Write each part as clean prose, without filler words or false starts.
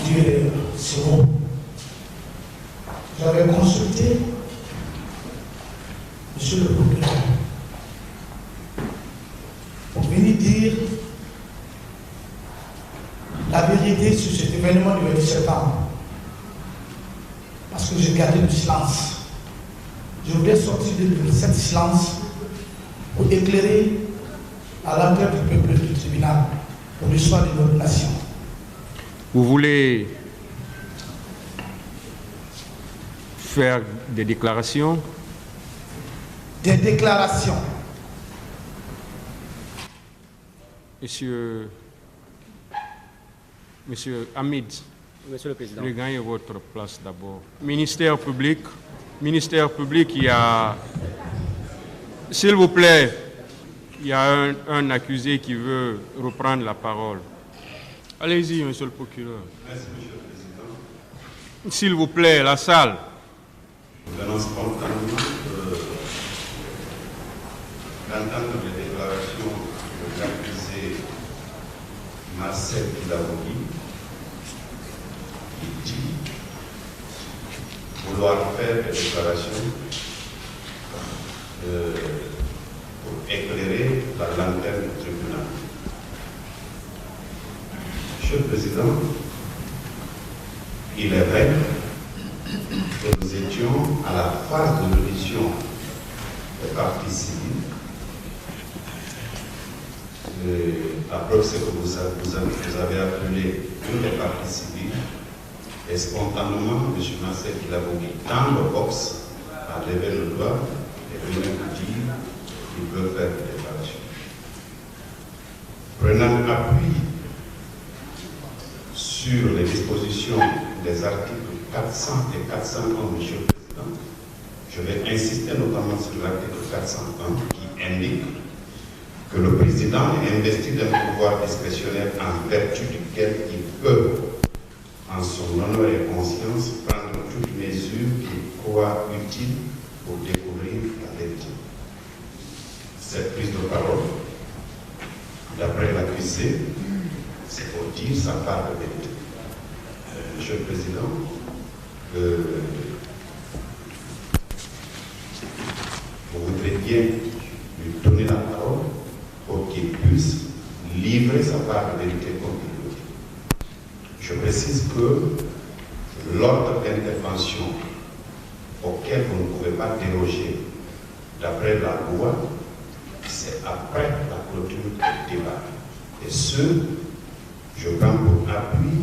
du Siro. J'avais consulté monsieur le procureur pour venir dire la vérité sur cet événement du 27 septembre. Parce que j'ai gardé du silence. Je voudrais sortir de cette silence pour éclairer à l'entrée du peuple du tribunal pour l'histoire de notre nation. Vous voulez faire des déclarations? Des déclarations. Monsieur Hamid, Monsieur le Président. regagnez votre place d'abord. Ministère public, il y a... S'il vous plaît, il y a un accusé qui veut reprendre la parole. Allez-y, monsieur le procureur. Merci, monsieur le Président. S'il vous plaît, la salle. Nous allons spontanément d'entendre les déclarations de l'accusé Marcel Kilabogui, qui dit vouloir faire des déclarations pour éclairer la lanterne du tribunal. Monsieur le Président, il est vrai que nous étions à la phase de l'audition des parties civiles. La preuve, c'est que vous avez appelé une des parties civiles et spontanément, M. Marcel Kilabogui, dans le box, a levé le doigt et venu nous dire qu'il veut faire des déclarations. Prenant appui sur les dispositions des articles 400 et 401, Monsieur le Président, je vais insister notamment sur l'article 401 qui indique que le Président est investi d'un pouvoir discrétionnaire en vertu duquel il peut, en son honneur et conscience, prendre toutes mesures qu'il croit utiles pour découvrir la vérité. Cette prise de parole, d'après l'accusé, c'est pour dire sa part de vérité. Monsieur le Président, vous voudrez bien lui donner la parole pour qu'il puisse livrer sa part de vérité comme il le dit. Je précise que l'ordre d'intervention auquel vous ne pouvez pas déroger d'après la loi, c'est après la clôture du débat. Et ce, je prends pour appui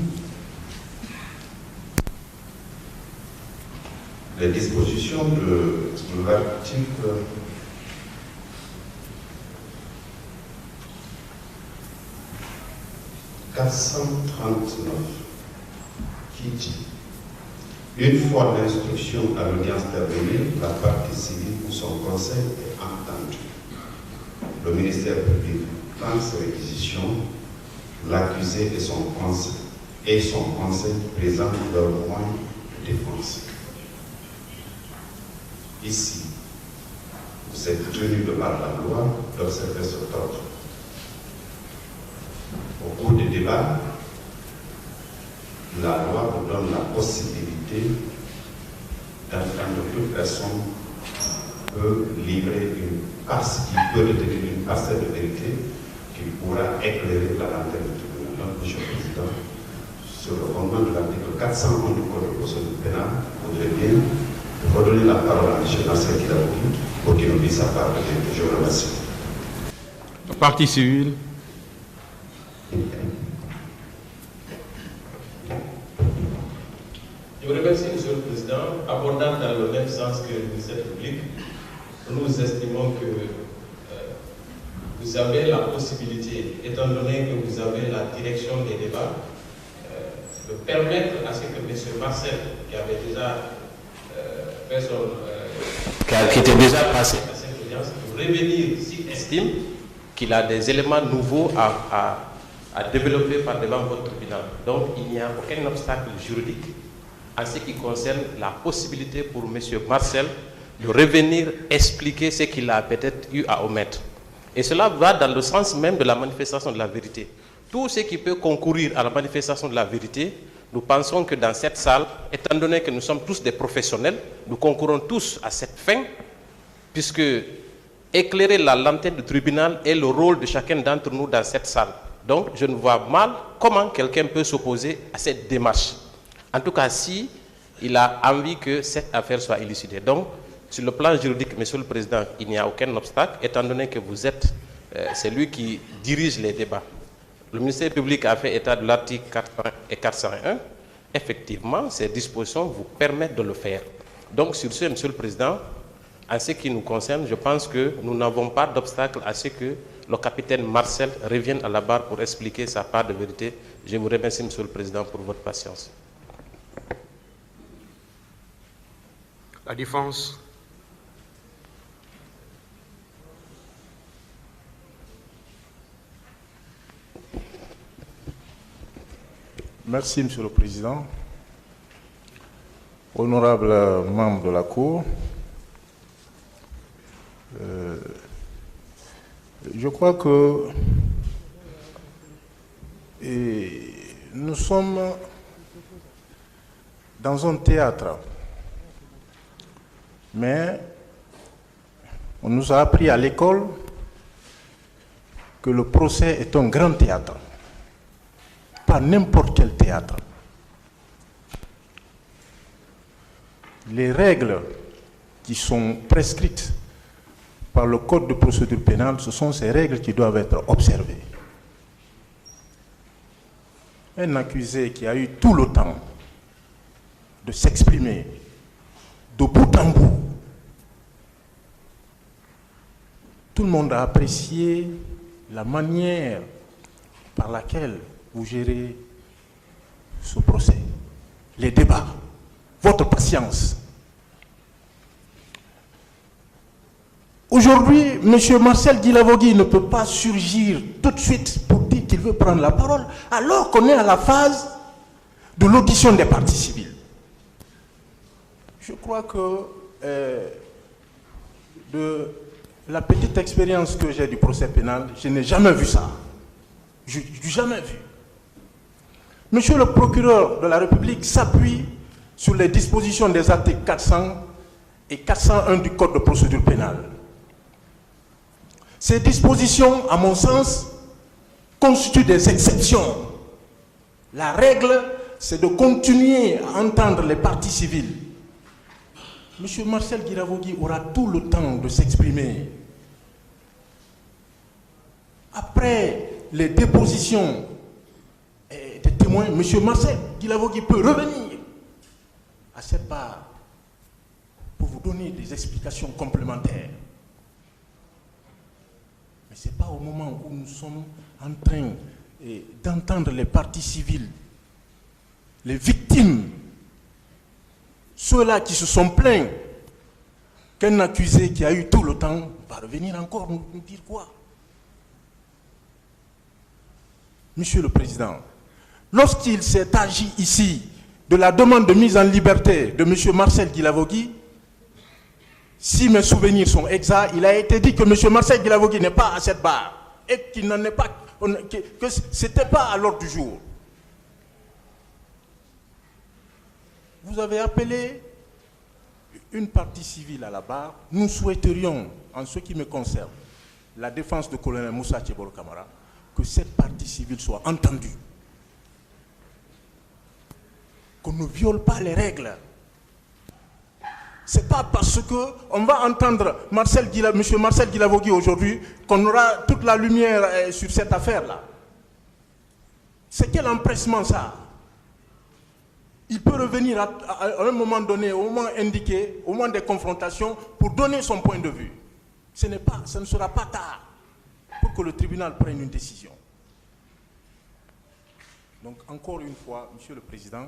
les dispositions de l'article 439 qui dit une fois l'instruction à l'audience terminée, la partie civile ou son conseil est entendu. Le ministère public prend ses réquisitions, l'accusé et son conseil présentent leurs moyens de défense. Ici, vous êtes tenu de par la loi d'observer cet ordre. Au cours des débats, la loi vous donne la possibilité d'entendre toute personne peut livrer une parcelle de vérité qui pourra éclairer la lanterne du tribunal. Donc, Monsieur le Président, sur le fondement de l'article 401 du Code de procédure pénale, vous voudrez bien redonner la parole à M. Marcel Kilabogui pour qu'il nous dise sa part de vérité. Je vous remercie. Partie civile. Je vous remercie, Monsieur le Président. Abordant dans le même sens que le ministère public, nous estimons que vous avez la possibilité, étant donné que vous avez la direction des débats, de permettre à ce que M. Marcel, qui avait déjà qui était déjà passé à cette audience, de revenir s'il estime qu'il a des éléments nouveaux à développer par devant votre tribunal. Donc il n'y a aucun obstacle juridique en ce qui concerne la possibilité pour M. Marcel de revenir expliquer ce qu'il a peut-être eu à omettre. Et cela va dans le sens même de la manifestation de la vérité. Tout ce qui peut concourir à la manifestation de la vérité Nous pensons que dans cette salle, étant donné que nous sommes tous des professionnels, nous concourons tous à cette fin, puisque éclairer la lanterne du tribunal est le rôle de chacun d'entre nous dans cette salle. Donc, je ne vois mal comment quelqu'un peut s'opposer à cette démarche. En tout cas, si il a envie que cette affaire soit élucidée. Donc, sur le plan juridique, Monsieur le Président, il n'y a aucun obstacle, étant donné que vous êtes celui qui dirige les débats. Le ministère public a fait état de l'article 400 et 401. Effectivement, ces dispositions vous permettent de le faire. Donc, sur ce, Monsieur le Président, en ce qui nous concerne, je pense que nous n'avons pas d'obstacle à ce que le capitaine Marcel revienne à la barre pour expliquer sa part de vérité. Je vous remercie, Monsieur le Président, pour votre patience. La défense. Merci, Monsieur le Président. Honorables membres de la Cour, je crois que nous sommes dans un théâtre, mais on nous a appris à l'école que le procès est un grand théâtre, pas n'importe quel théâtre. Les règles qui sont prescrites par le Code de procédure pénale, ce sont ces règles qui doivent être observées. Un accusé qui a eu tout le temps de s'exprimer de bout en bout, tout le monde a apprécié la manière par laquelle vous gérez ce procès, les débats, votre patience. Aujourd'hui, M. Marcel Guilavogui ne peut pas surgir tout de suite pour dire qu'il veut prendre la parole, alors qu'on est à la phase de l'audition des parties civiles. Je crois que de la petite expérience que j'ai du procès pénal, je n'ai jamais vu ça. Je n'ai jamais vu. Monsieur le procureur de la République s'appuie sur les dispositions des articles 400 et 401 du Code de procédure pénale. Ces dispositions, à mon sens, constituent des exceptions. La règle, c'est de continuer à entendre les parties civiles. Monsieur Marcel Guilavogui aura tout le temps de s'exprimer. Après les dépositions des témoins, monsieur Marcel Guilavogui peut revenir à cette barre pour vous donner des explications complémentaires. Mais ce n'est pas au moment où nous sommes en train d'entendre les parties civiles, les victimes, ceux-là qui se sont plaints, qu'un accusé qui a eu tout le temps va revenir encore nous dire quoi? Monsieur le Président, lorsqu'il s'est agi ici de la demande de mise en liberté de M. Marcel Guilavogui, si mes souvenirs sont exacts, il a été dit que M. Marcel Guilavogui n'est pas à cette barre et qu'il n'en est pas, que ce n'était pas à l'ordre du jour. Vous avez appelé une partie civile à la barre. Nous souhaiterions, en ce qui me concerne, la défense de colonel Moussa Tchebolo Camara, que cette partie civile soit entendue. Qu'on ne viole pas les règles. Ce n'est pas parce qu'on va entendre M. Marcel Guilavogui aujourd'hui qu'on aura toute la lumière sur cette affaire-là. C'est quel empressement ça? Il peut revenir à un moment donné, au moment indiqué, au moment des confrontations, pour donner son point de vue. Ce ne sera pas tard pour que le tribunal prenne une décision. Donc, encore une fois, Monsieur le Président,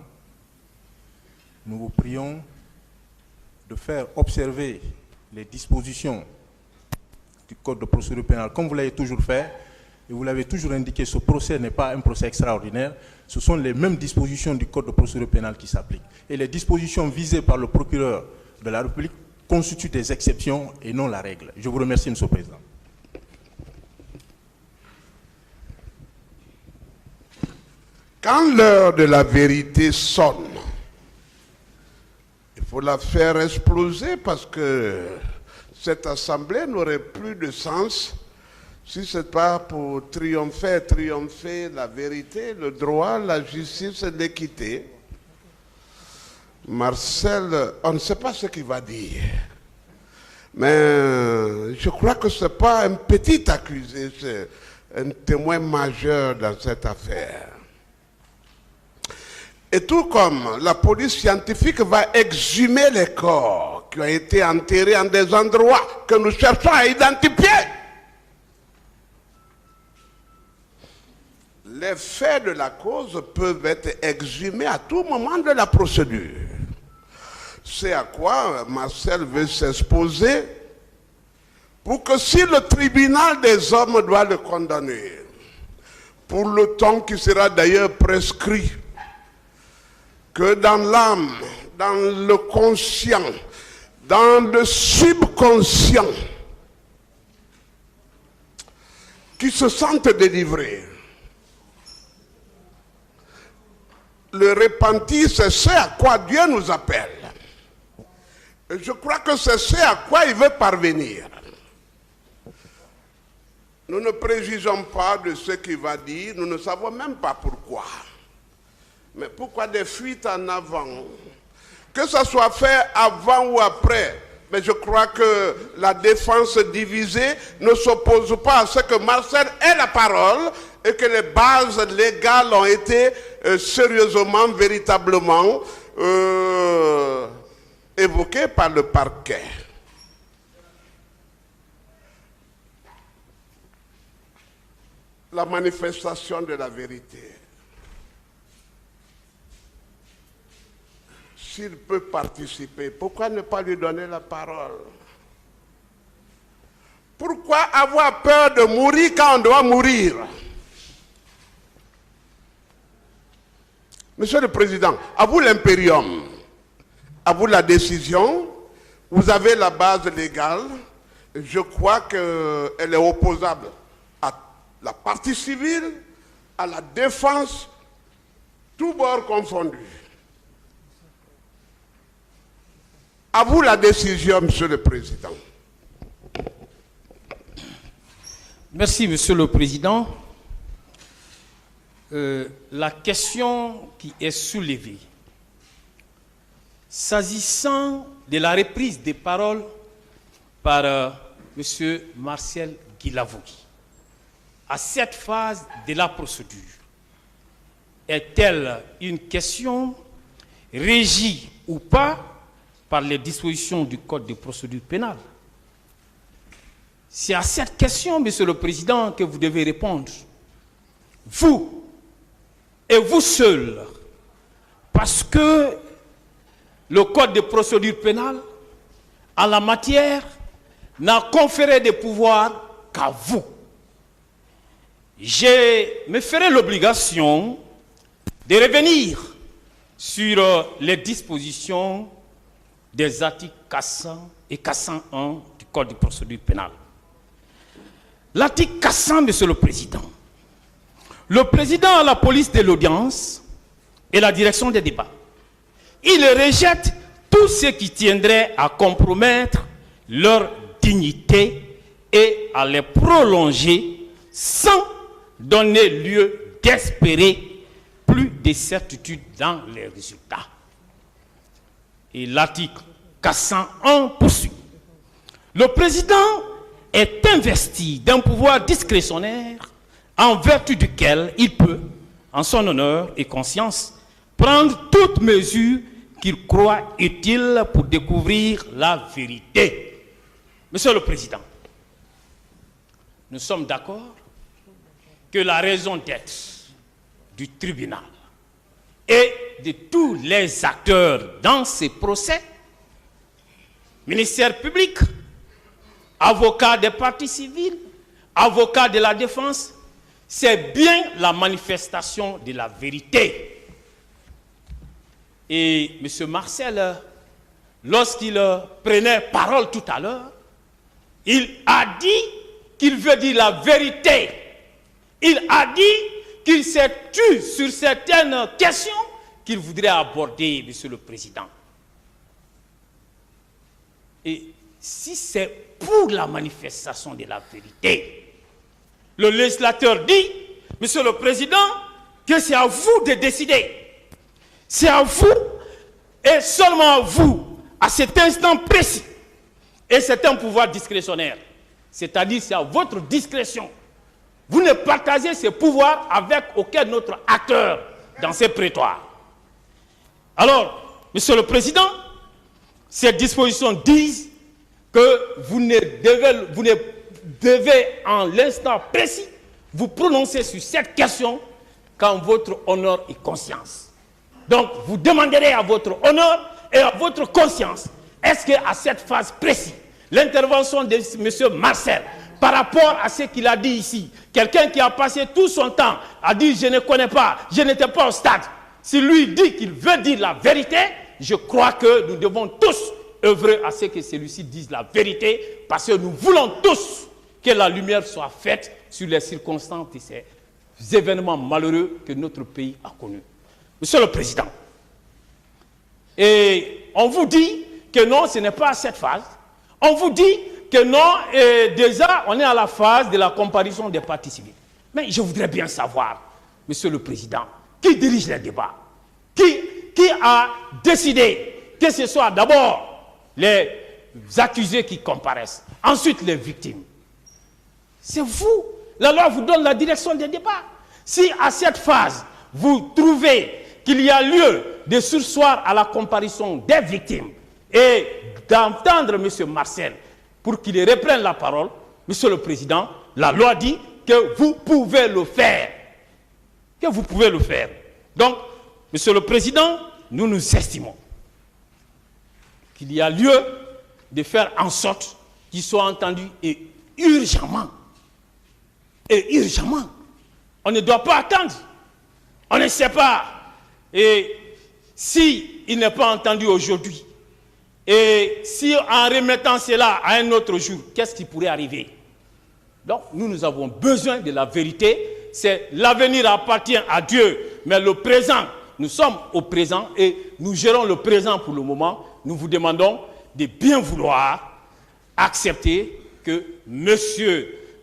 nous vous prions de faire observer les dispositions du Code de procédure pénale, comme vous l'avez toujours fait, et vous l'avez toujours indiqué, ce procès n'est pas un procès extraordinaire, ce sont les mêmes dispositions du Code de procédure pénale qui s'appliquent. Et les dispositions visées par le procureur de la République constituent des exceptions et non la règle. Je vous remercie, Monsieur le Président. Quand l'heure de la vérité sonne, il faut la faire exploser parce que cette assemblée n'aurait plus de sens si ce n'est pas pour triompher la vérité, le droit, la justice et l'équité. Marcel, on ne sait pas ce qu'il va dire. Mais je crois que ce n'est pas un petit accusé, c'est un témoin majeur dans cette affaire. Et tout comme la police scientifique va exhumer les corps qui ont été enterrés en des endroits que nous cherchons à identifier, les faits de la cause peuvent être exhumés à tout moment de la procédure. C'est à quoi Marcel veut s'exposer pour que si le tribunal des hommes doit le condamner, pour le temps qui sera d'ailleurs prescrit, que dans l'âme, dans le conscient, dans le subconscient, qui se sentent délivrés. Le repentir, c'est ce à quoi Dieu nous appelle. Et je crois que c'est ce à quoi il veut parvenir. Nous ne préjugeons pas de ce qu'il va dire, nous ne savons même pas pourquoi. Mais pourquoi des fuites en avant? Que ça soit fait avant ou après, mais je crois que la défense divisée ne s'oppose pas à ce que Marcel ait la parole et que les bases légales ont été sérieusement, véritablement évoquées par le parquet. La manifestation de la vérité. S'il peut participer, pourquoi ne pas lui donner la parole? Pourquoi avoir peur de mourir quand on doit mourir? Monsieur le Président, à vous l'impérium, à vous la décision, vous avez la base légale, je crois qu'elle est opposable à la partie civile, à la défense, tous bords confondus. À vous la décision, Monsieur le Président. Merci, Monsieur le Président. La question qui est soulevée, s'agissant de la reprise des paroles par M. Marcel Guilavogui, à cette phase de la procédure, est-elle une question régie ou pas par les dispositions du Code de procédure pénale? C'est à cette question, Monsieur le Président, que vous devez répondre. Vous, et vous seul, parce que le Code de procédure pénale, en la matière, n'a conféré des pouvoirs qu'à vous. Je me ferai l'obligation de revenir sur les dispositions des articles 400 et 401 du Code de procédure pénale. L'article 400, Monsieur le Président. Le président a la police de l'audience et la direction des débats. Il rejette tout ce qui tiendrait à compromettre leur dignité et à les prolonger sans donner lieu d'espérer plus de certitude dans les résultats. Et l'article 401 poursuit. Le président est investi d'un pouvoir discrétionnaire en vertu duquel il peut, en son honneur et conscience, prendre toute mesure qu'il croit utile pour découvrir la vérité. Monsieur le Président, nous sommes d'accord que la raison d'être du tribunal et de tous les acteurs dans ces procès, ministère public, avocats des parties civiles, avocats de la défense, c'est bien la manifestation de la vérité. Et M. Marcel, lorsqu'il prenait parole tout à l'heure, il a dit qu'il veut dire la vérité. Il a dit qu'il s'est tu sur certaines questions qu'il voudrait aborder, Monsieur le Président. Et si c'est pour la manifestation de la vérité, le législateur dit, Monsieur le Président, que c'est à vous de décider. C'est à vous et seulement à vous, à cet instant précis. Et c'est un pouvoir discrétionnaire. C'est-à-dire c'est à votre discrétion. Vous ne partagez ces pouvoirs avec aucun autre acteur dans ces prétoires. Alors, Monsieur le Président, ces dispositions disent que vous ne devez en l'instant précis vous prononcer sur cette question qu'en votre honneur et conscience. Donc, vous demanderez à votre honneur et à votre conscience, est-ce qu'à cette phase précise, l'intervention de M. Marcel, par rapport à ce qu'il a dit ici, quelqu'un qui a passé tout son temps à dire je ne connais pas, je n'étais pas au stade, si lui dit qu'il veut dire la vérité, je crois que nous devons tous œuvrer à ce que celui-ci dise la vérité, parce que nous voulons tous que la lumière soit faite sur les circonstances de ces événements malheureux que notre pays a connus. Monsieur le Président, et on vous dit que non, ce n'est pas à cette phase. On vous dit que non, et déjà, on est à la phase de la comparution des parties civiles. Mais je voudrais bien savoir, Monsieur le Président, qui dirige les débats? Qui a décidé que ce soit d'abord les accusés qui comparaissent, ensuite les victimes? C'est vous. La loi vous donne la direction des débats. Si à cette phase, vous trouvez qu'il y a lieu de surseoir à la comparution des victimes et d'entendre M. Marcel pour qu'il reprenne la parole, Monsieur le Président, la loi dit que vous pouvez le faire. Que vous pouvez le faire. Donc, Monsieur le Président, nous estimons qu'il y a lieu de faire en sorte qu'il soit entendu et urgemment. Et urgemment. On ne doit pas attendre. On ne sait pas. Et si il n'est pas entendu aujourd'hui, et si en remettant cela à un autre jour, qu'est-ce qui pourrait arriver? Donc nous avons besoin de la vérité. L'avenir appartient à Dieu, mais le présent, nous sommes au présent et nous gérons le présent pour le moment. Nous vous demandons de bien vouloir accepter que M.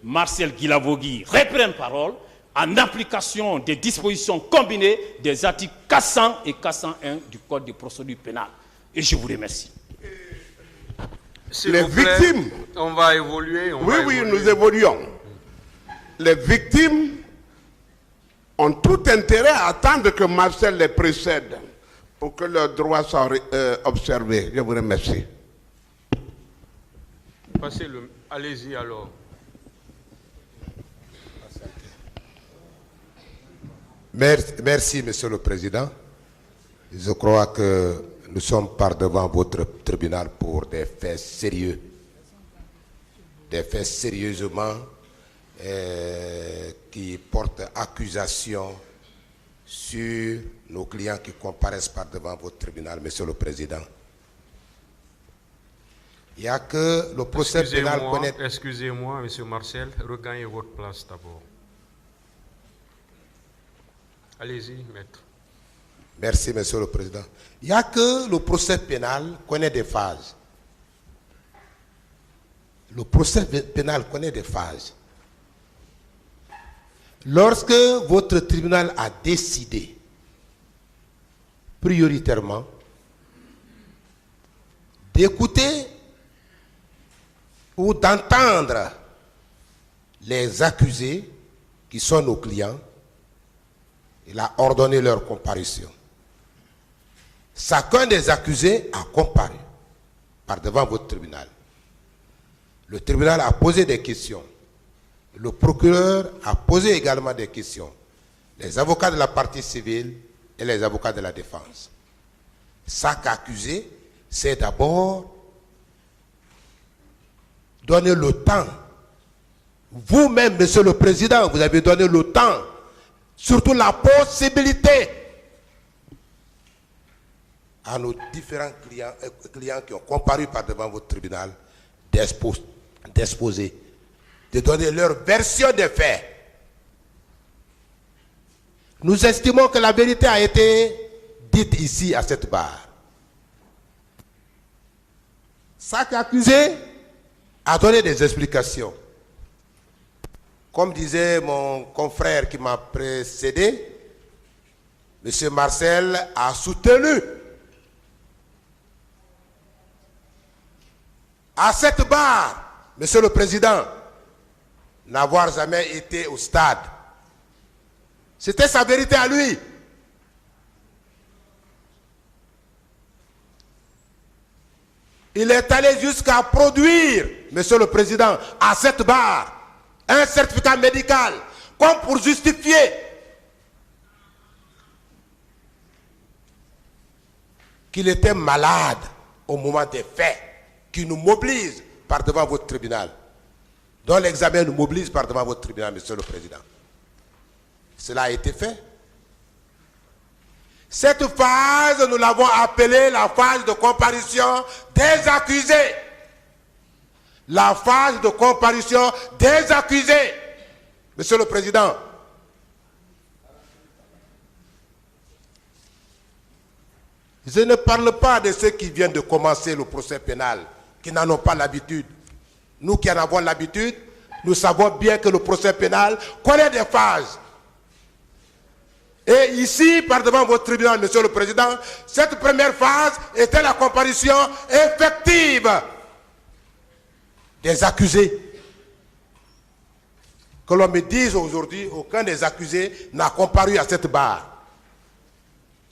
Marcel Guilavogui reprenne parole en application des dispositions combinées des articles 400 et 401 du Code de procédure pénale. Et je vous remercie. Les victimes... On va évoluer. Oui, nous évoluons. Les victimes ont tout intérêt à attendre que Marcel les précède pour que leurs droits soient observés. Je vous remercie. Allez-y alors. Merci, Monsieur le Président. Je crois que nous sommes par devant votre tribunal pour des faits sérieux. Des faits sérieusement qui portent accusation sur nos clients qui comparaissent par devant votre tribunal, Monsieur le Président. Il n'y a que le procès pénal connaît... Excusez-moi, Monsieur Marcel, regagnez votre place d'abord. Allez-y, maître. Merci, Monsieur le Président. Il n'y a que le procès pénal connaît des phases. Le procès pénal connaît des phases. Lorsque votre tribunal a décidé prioritairement d'écouter ou d'entendre les accusés qui sont nos clients, il a ordonné leur comparution. Chacun des accusés a comparu par devant votre tribunal. Le tribunal a posé des questions. Le procureur a posé également des questions. Les avocats de la partie civile et les avocats de la défense. Chaque accusé s'est d'abord donné le temps. Vous-même, Monsieur le Président, vous avez donné le temps, surtout la possibilité à nos différents clients qui ont comparu par devant votre tribunal d'exposer, de donner leur version des faits. Nous estimons que la vérité a été dite ici à cette barre. Chaque accusé a donné des explications. Comme disait mon confrère qui m'a précédé, M. Marcel a soutenu à cette barre, Monsieur le Président, n'avoir jamais été au stade. C'était sa vérité à lui. Il est allé jusqu'à produire, Monsieur le Président, à cette barre, un certificat médical, comme pour justifier qu'il était malade au moment des faits, qui nous mobilise par devant votre tribunal, dont l'examen nous mobilise par devant votre tribunal, Monsieur le Président. Cela a été fait. Cette phase, nous l'avons appelée la phase de comparution des accusés. La phase de comparution des accusés. Monsieur le Président, je ne parle pas de ceux qui viennent de commencer le procès pénal, qui n'en ont pas l'habitude. Nous qui en avons l'habitude, nous savons bien que le procès pénal connaît des phases. Et ici, par devant votre tribunal, Monsieur le Président, cette première phase était la comparution effective des accusés. Que l'on me dise aujourd'hui, aucun des accusés n'a comparu à cette barre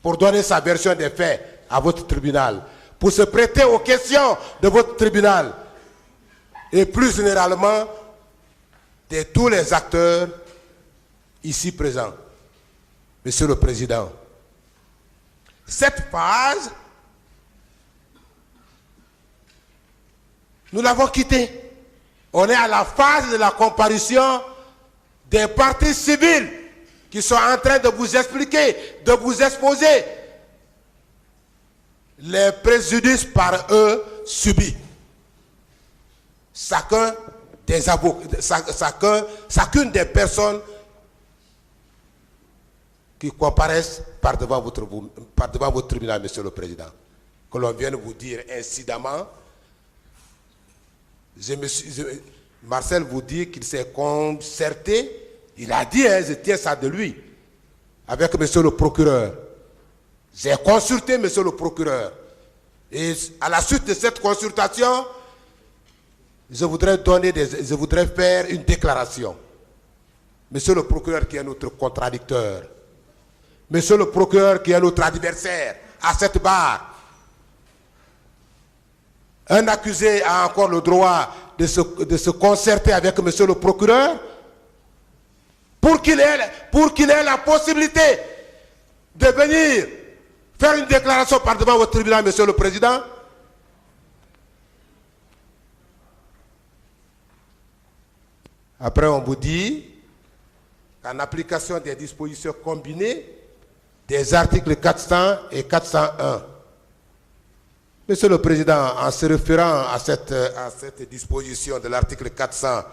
pour donner sa version des faits à votre tribunal, pour se prêter aux questions de votre tribunal et plus généralement de tous les acteurs ici présents. Monsieur le Président, cette phase, nous l'avons quittée. On est à la phase de la comparution des parties civiles qui sont en train de vous expliquer, de vous exposer les préjudices par eux subis. Chacun des avocats, chacune des personnes qui comparaissent par devant votre tribunal, Monsieur le Président. Que l'on vienne vous dire incidemment, Marcel vous dit qu'il s'est concerté, il a dit, je tiens ça de lui, avec Monsieur le procureur. J'ai consulté Monsieur le procureur. Et à la suite de cette consultation, je voudrais faire une déclaration. Monsieur le procureur qui est notre contradicteur, Monsieur le procureur qui est notre adversaire à cette barre, un accusé a encore le droit de se concerter avec Monsieur le procureur pour qu'il ait la possibilité de venir faire une déclaration par devant votre tribunal, Monsieur le Président. Après, on vous dit qu'en application des dispositions combinées des articles 400 et 401, Monsieur le Président, en se référant à cette disposition de l'article 400,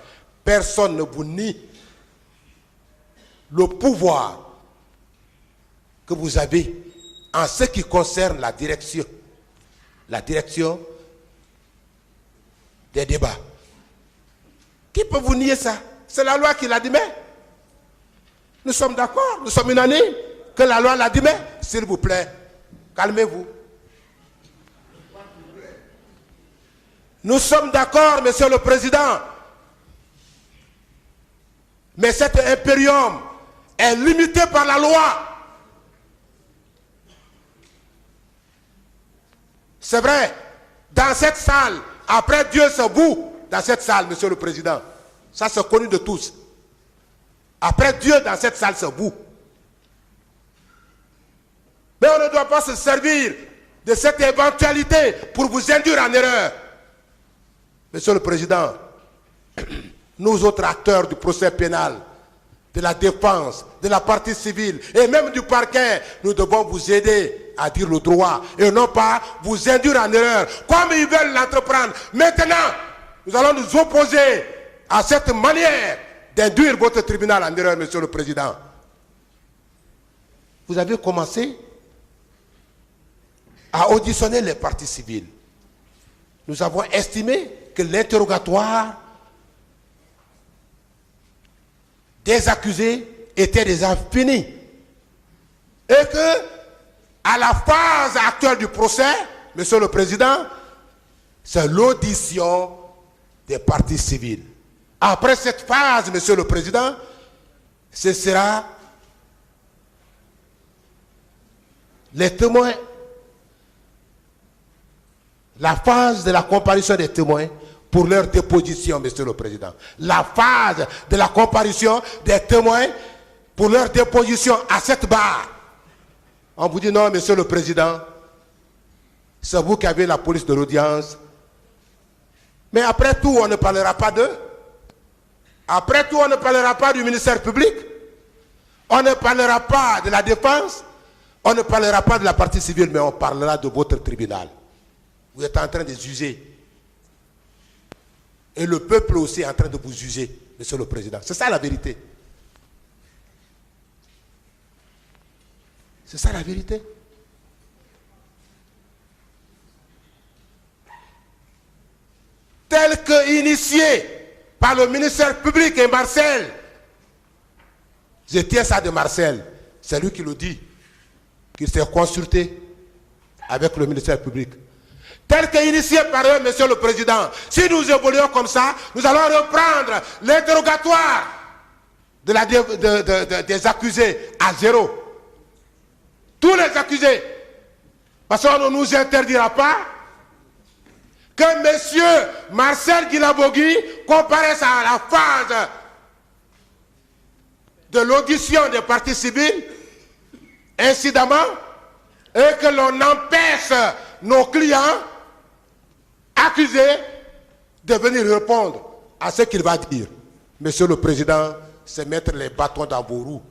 personne ne vous nie le pouvoir que vous avez en ce qui concerne la direction des débats. Qui peut vous nier ça? C'est la loi qui l'admet. Nous sommes d'accord, nous sommes unanimes que la loi l'admet. S'il vous plaît, calmez-vous. Nous sommes d'accord, Monsieur le Président. Mais cet impérium est limité par la loi. C'est vrai, dans cette salle, après Dieu c'est vous, dans cette salle, Monsieur le Président. Ça c'est connu de tous. Après Dieu, dans cette salle, c'est vous. Mais on ne doit pas se servir de cette éventualité pour vous induire en erreur. Monsieur le Président, nous autres acteurs du procès pénal, de la défense, de la partie civile et même du parquet, nous devons vous aider à dire le droit et non pas vous induire en erreur comme ils veulent l'entreprendre. Maintenant, nous allons nous opposer à cette manière d'induire votre tribunal en erreur, Monsieur le Président. vous avez commencé à auditionner les parties civiles. Nous avons estimé que l'interrogatoire des accusés était déjà fini. Et que, à la phase actuelle du procès, Monsieur le Président, c'est l'audition des parties civiles. Après cette phase, Monsieur le Président, ce sera les témoins, la phase de la comparution des témoins pour leur déposition, Monsieur le Président. La phase de la comparution des témoins pour leur déposition à cette barre. On vous dit non, Monsieur le Président, c'est vous qui avez la police de l'audience. Mais après tout, on ne parlera pas d'eux. Après tout, on ne parlera pas du ministère public. On ne parlera pas de la défense. On ne parlera pas de la partie civile, mais on parlera de votre tribunal. Vous êtes en train de juger. Et le peuple aussi est en train de vous juger, Monsieur le Président. C'est ça la vérité. C'est ça la vérité. Tel que initié par le ministère public et Marcel. Je tiens ça de Marcel. C'est lui qui le dit. Qu'il s'est consulté avec le ministère public. Tel qu'initié par eux, Monsieur le Président, si nous évoluons comme ça, nous allons reprendre l'interrogatoire des accusés à zéro. Tous les accusés. Parce qu'on ne nous interdira pas que M. Marcel Guilabogui comparaisse à la phase de l'audition des parties civiles, incidemment, et que l'on empêche nos clients accusés de venir répondre à ce qu'il va dire. Monsieur le Président, c'est mettre les bâtons dans vos roues.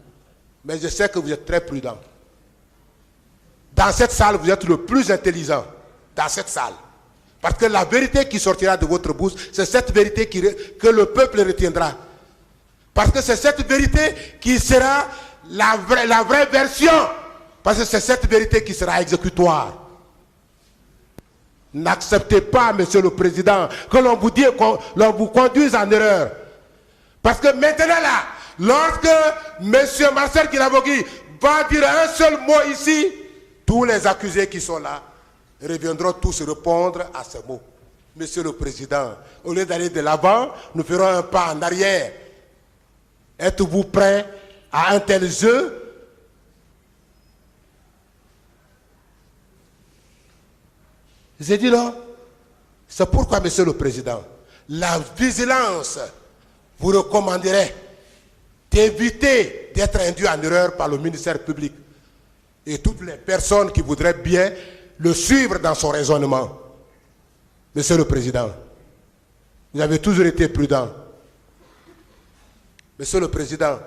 Mais je sais que vous êtes très prudent. Dans cette salle, vous êtes le plus intelligent. Dans cette salle. Parce que la vérité qui sortira de votre bouche, c'est cette vérité que le peuple retiendra. Parce que c'est cette vérité qui sera la vraie version. Parce que c'est cette vérité qui sera exécutoire. N'acceptez pas, Monsieur le Président, que l'on vous dise, l'on vous conduise en erreur. Parce que maintenant là, lorsque M. Marcel Guilabogui va dire un seul mot ici, tous les accusés qui sont là reviendront tous répondre à ce mot. Monsieur le Président, au lieu d'aller de l'avant, nous ferons un pas en arrière. Êtes-vous prêt à un tel jeu? J'ai dit non. C'est pourquoi, Monsieur le Président, la vigilance vous recommanderait d'éviter d'être induit en erreur par le ministère public et toutes les personnes qui voudraient bien le suivre dans son raisonnement. Monsieur le Président, vous avez toujours été prudent. Monsieur le Président,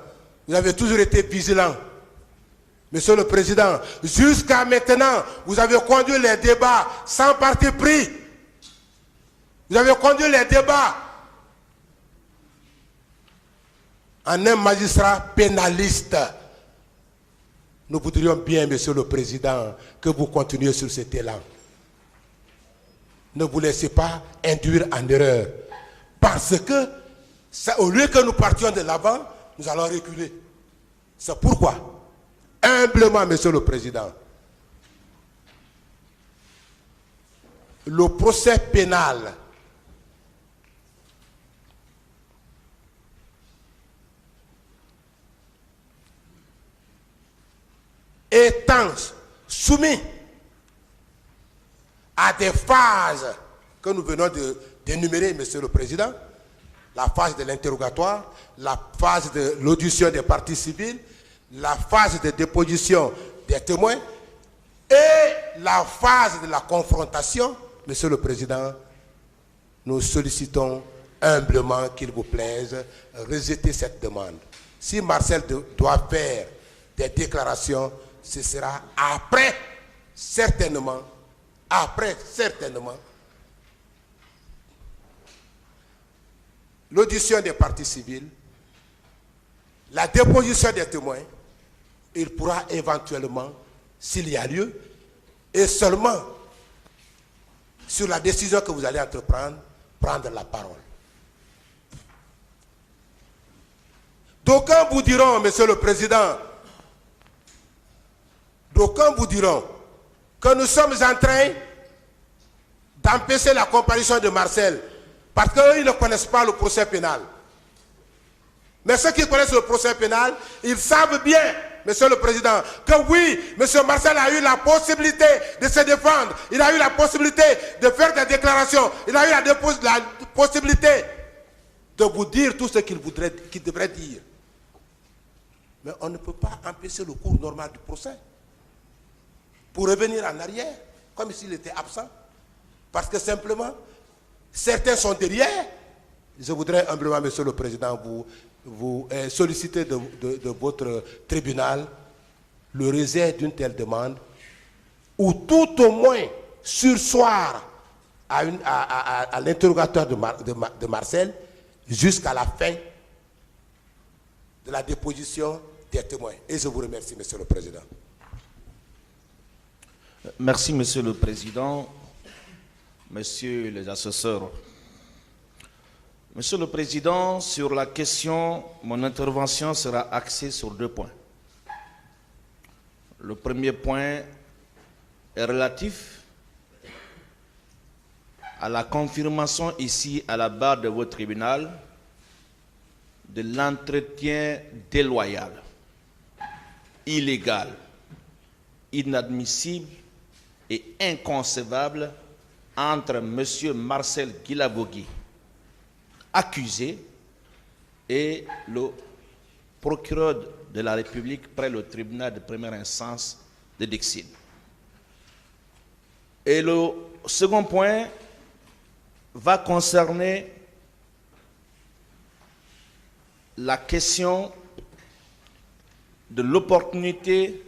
vous avez toujours été vigilant. Monsieur le Président, jusqu'à maintenant, vous avez conduit les débats sans parti pris. Vous avez conduit les débats en un magistrat pénaliste. Nous voudrions bien, Monsieur le Président, que vous continuiez sur cet élan. Ne vous laissez pas induire en erreur. Parce que, au lieu que nous partions de l'avant, nous allons reculer. C'est pourquoi, humblement, Monsieur le Président, le procès pénal étant soumis à des phases que nous venons d'énumérer, Monsieur le Président, la phase de l'interrogatoire, la phase de l'audition des parties civiles, la phase de déposition des témoins et la phase de la confrontation, Monsieur le Président, nous sollicitons humblement qu'il vous plaise rejeter cette demande. Si Marcel doit faire des déclarations, ce sera après, certainement, l'audition des parties civiles, la déposition des témoins il pourra éventuellement, s'il y a lieu, et seulement sur la décision que vous allez entreprendre, prendre la parole. D'aucuns vous diront, Monsieur le Président, d'aucuns vous diront que nous sommes en train d'empêcher la comparution de Marcel parce qu'ils ne connaissent pas le procès pénal. Mais ceux qui connaissent le procès pénal, ils savent bien, Monsieur le Président, que oui, Monsieur Marcel a eu la possibilité de se défendre, il a eu la possibilité de faire des déclarations, il a eu la possibilité de vous dire tout ce qu'il devrait dire. Mais on ne peut pas empêcher le cours normal du procès pour revenir en arrière, comme s'il était absent. Parce que simplement, certains sont derrière. Je voudrais humblement, Monsieur le Président, vous solliciter de votre tribunal le rejet d'une telle demande, ou tout au moins surseoir à l'interrogatoire de Marcel jusqu'à la fin de la déposition des témoins. Et je vous remercie, Monsieur le Président. Merci, Monsieur le Président, Messieurs les assesseurs. Monsieur le Président, sur la question, mon intervention sera axée sur 2 points. Le premier point est relatif à la confirmation ici à la barre de votre tribunal de l'entretien déloyal, illégal, inadmissible et inconcevable entre M. Marcel Guilavogui, accusé, et le procureur de la République près le tribunal de première instance de Dixine. Et le second point va concerner la question de l'opportunité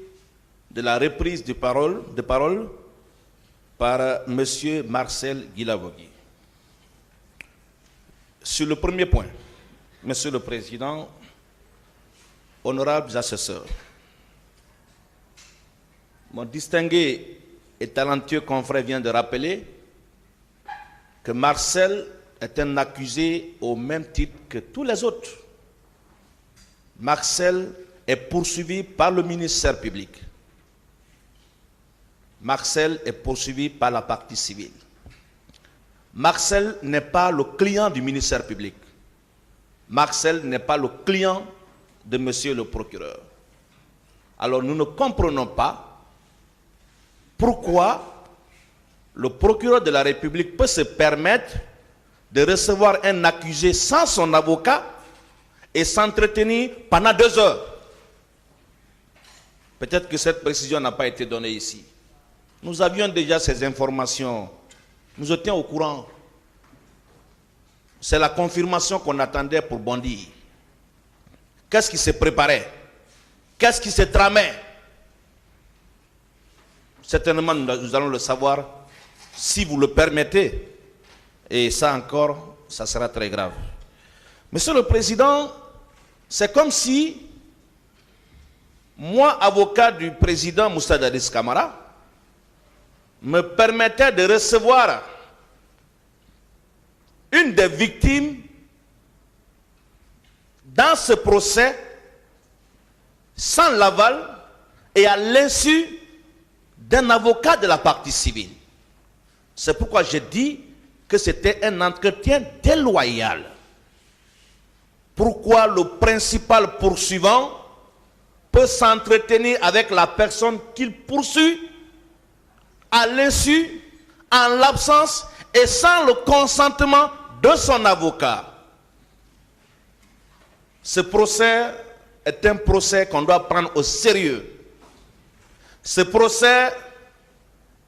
de la reprise de parole par M. Marcel Guilavogui. Sur le premier point, Monsieur le Président, honorables assesseurs, mon distingué et talentueux confrère vient de rappeler que Marcel est un accusé au même titre que tous les autres. Marcel est poursuivi par le ministère public. Marcel est poursuivi par la partie civile. Marcel n'est pas le client du ministère public. Marcel n'est pas le client de monsieur le procureur. Alors nous ne comprenons pas pourquoi le procureur de la République peut se permettre de recevoir un accusé sans son avocat et s'entretenir pendant 2 heures. Peut-être que cette précision n'a pas été donnée ici. Nous avions déjà ces informations. Nous étions au courant. C'est la confirmation qu'on attendait pour bondir. Qu'est-ce qui se préparait? Qu'est-ce qui se tramait? Certainement, nous allons le savoir si vous le permettez. Et ça encore, ça sera très grave. Monsieur le Président, c'est comme si moi, avocat du président Moussa Dadis Camara, me permettait de recevoir une des victimes dans ce procès sans l'aval et à l'insu d'un avocat de la partie civile. C'est pourquoi j'ai dit que c'était un entretien déloyal. Pourquoi le principal poursuivant peut s'entretenir avec la personne qu'il poursuit à l'insu, en l'absence et sans le consentement de son avocat. Ce procès est un procès qu'on doit prendre au sérieux. Ce procès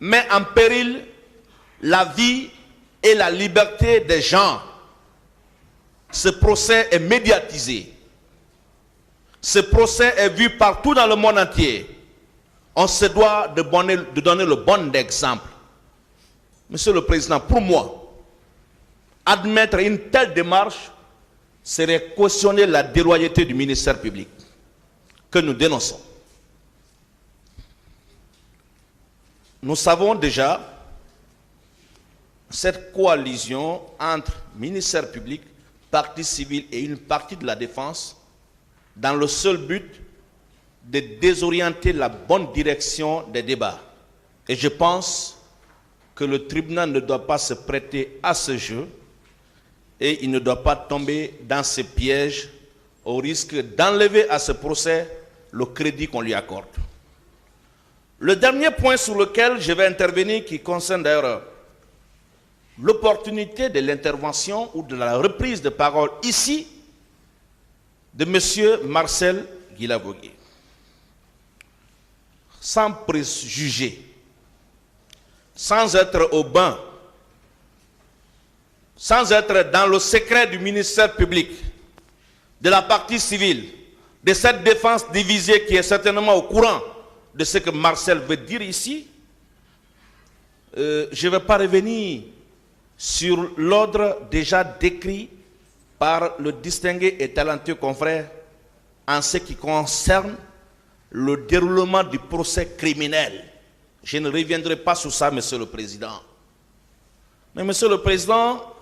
met en péril la vie et la liberté des gens. Ce procès est médiatisé. Ce procès est vu partout dans le monde entier. On se doit de donner le bon exemple. Monsieur le Président, pour moi, admettre une telle démarche serait cautionner la déloyauté du ministère public que nous dénonçons. nous savons déjà cette coalition entre ministère public, partie civile et une partie de la défense dans le seul but de désorienter la bonne direction des débats. Et je pense que le tribunal ne doit pas se prêter à ce jeu et il ne doit pas tomber dans ce piège au risque d'enlever à ce procès le crédit qu'on lui accorde. Le dernier point sur lequel je vais intervenir, qui concerne d'ailleurs l'opportunité de l'intervention ou de la reprise de parole ici de M. Marcel Guilavogui. Sans préjuger, sans être au bain, sans être dans le secret du ministère public, de la partie civile, de cette défense divisée qui est certainement au courant de ce que Marcel veut dire ici, je ne vais pas revenir sur l'ordre déjà décrit par le distingué et talentueux confrère en ce qui concerne le déroulement du procès criminel. Je ne reviendrai pas sur ça, Monsieur le Président. Mais Monsieur le Président,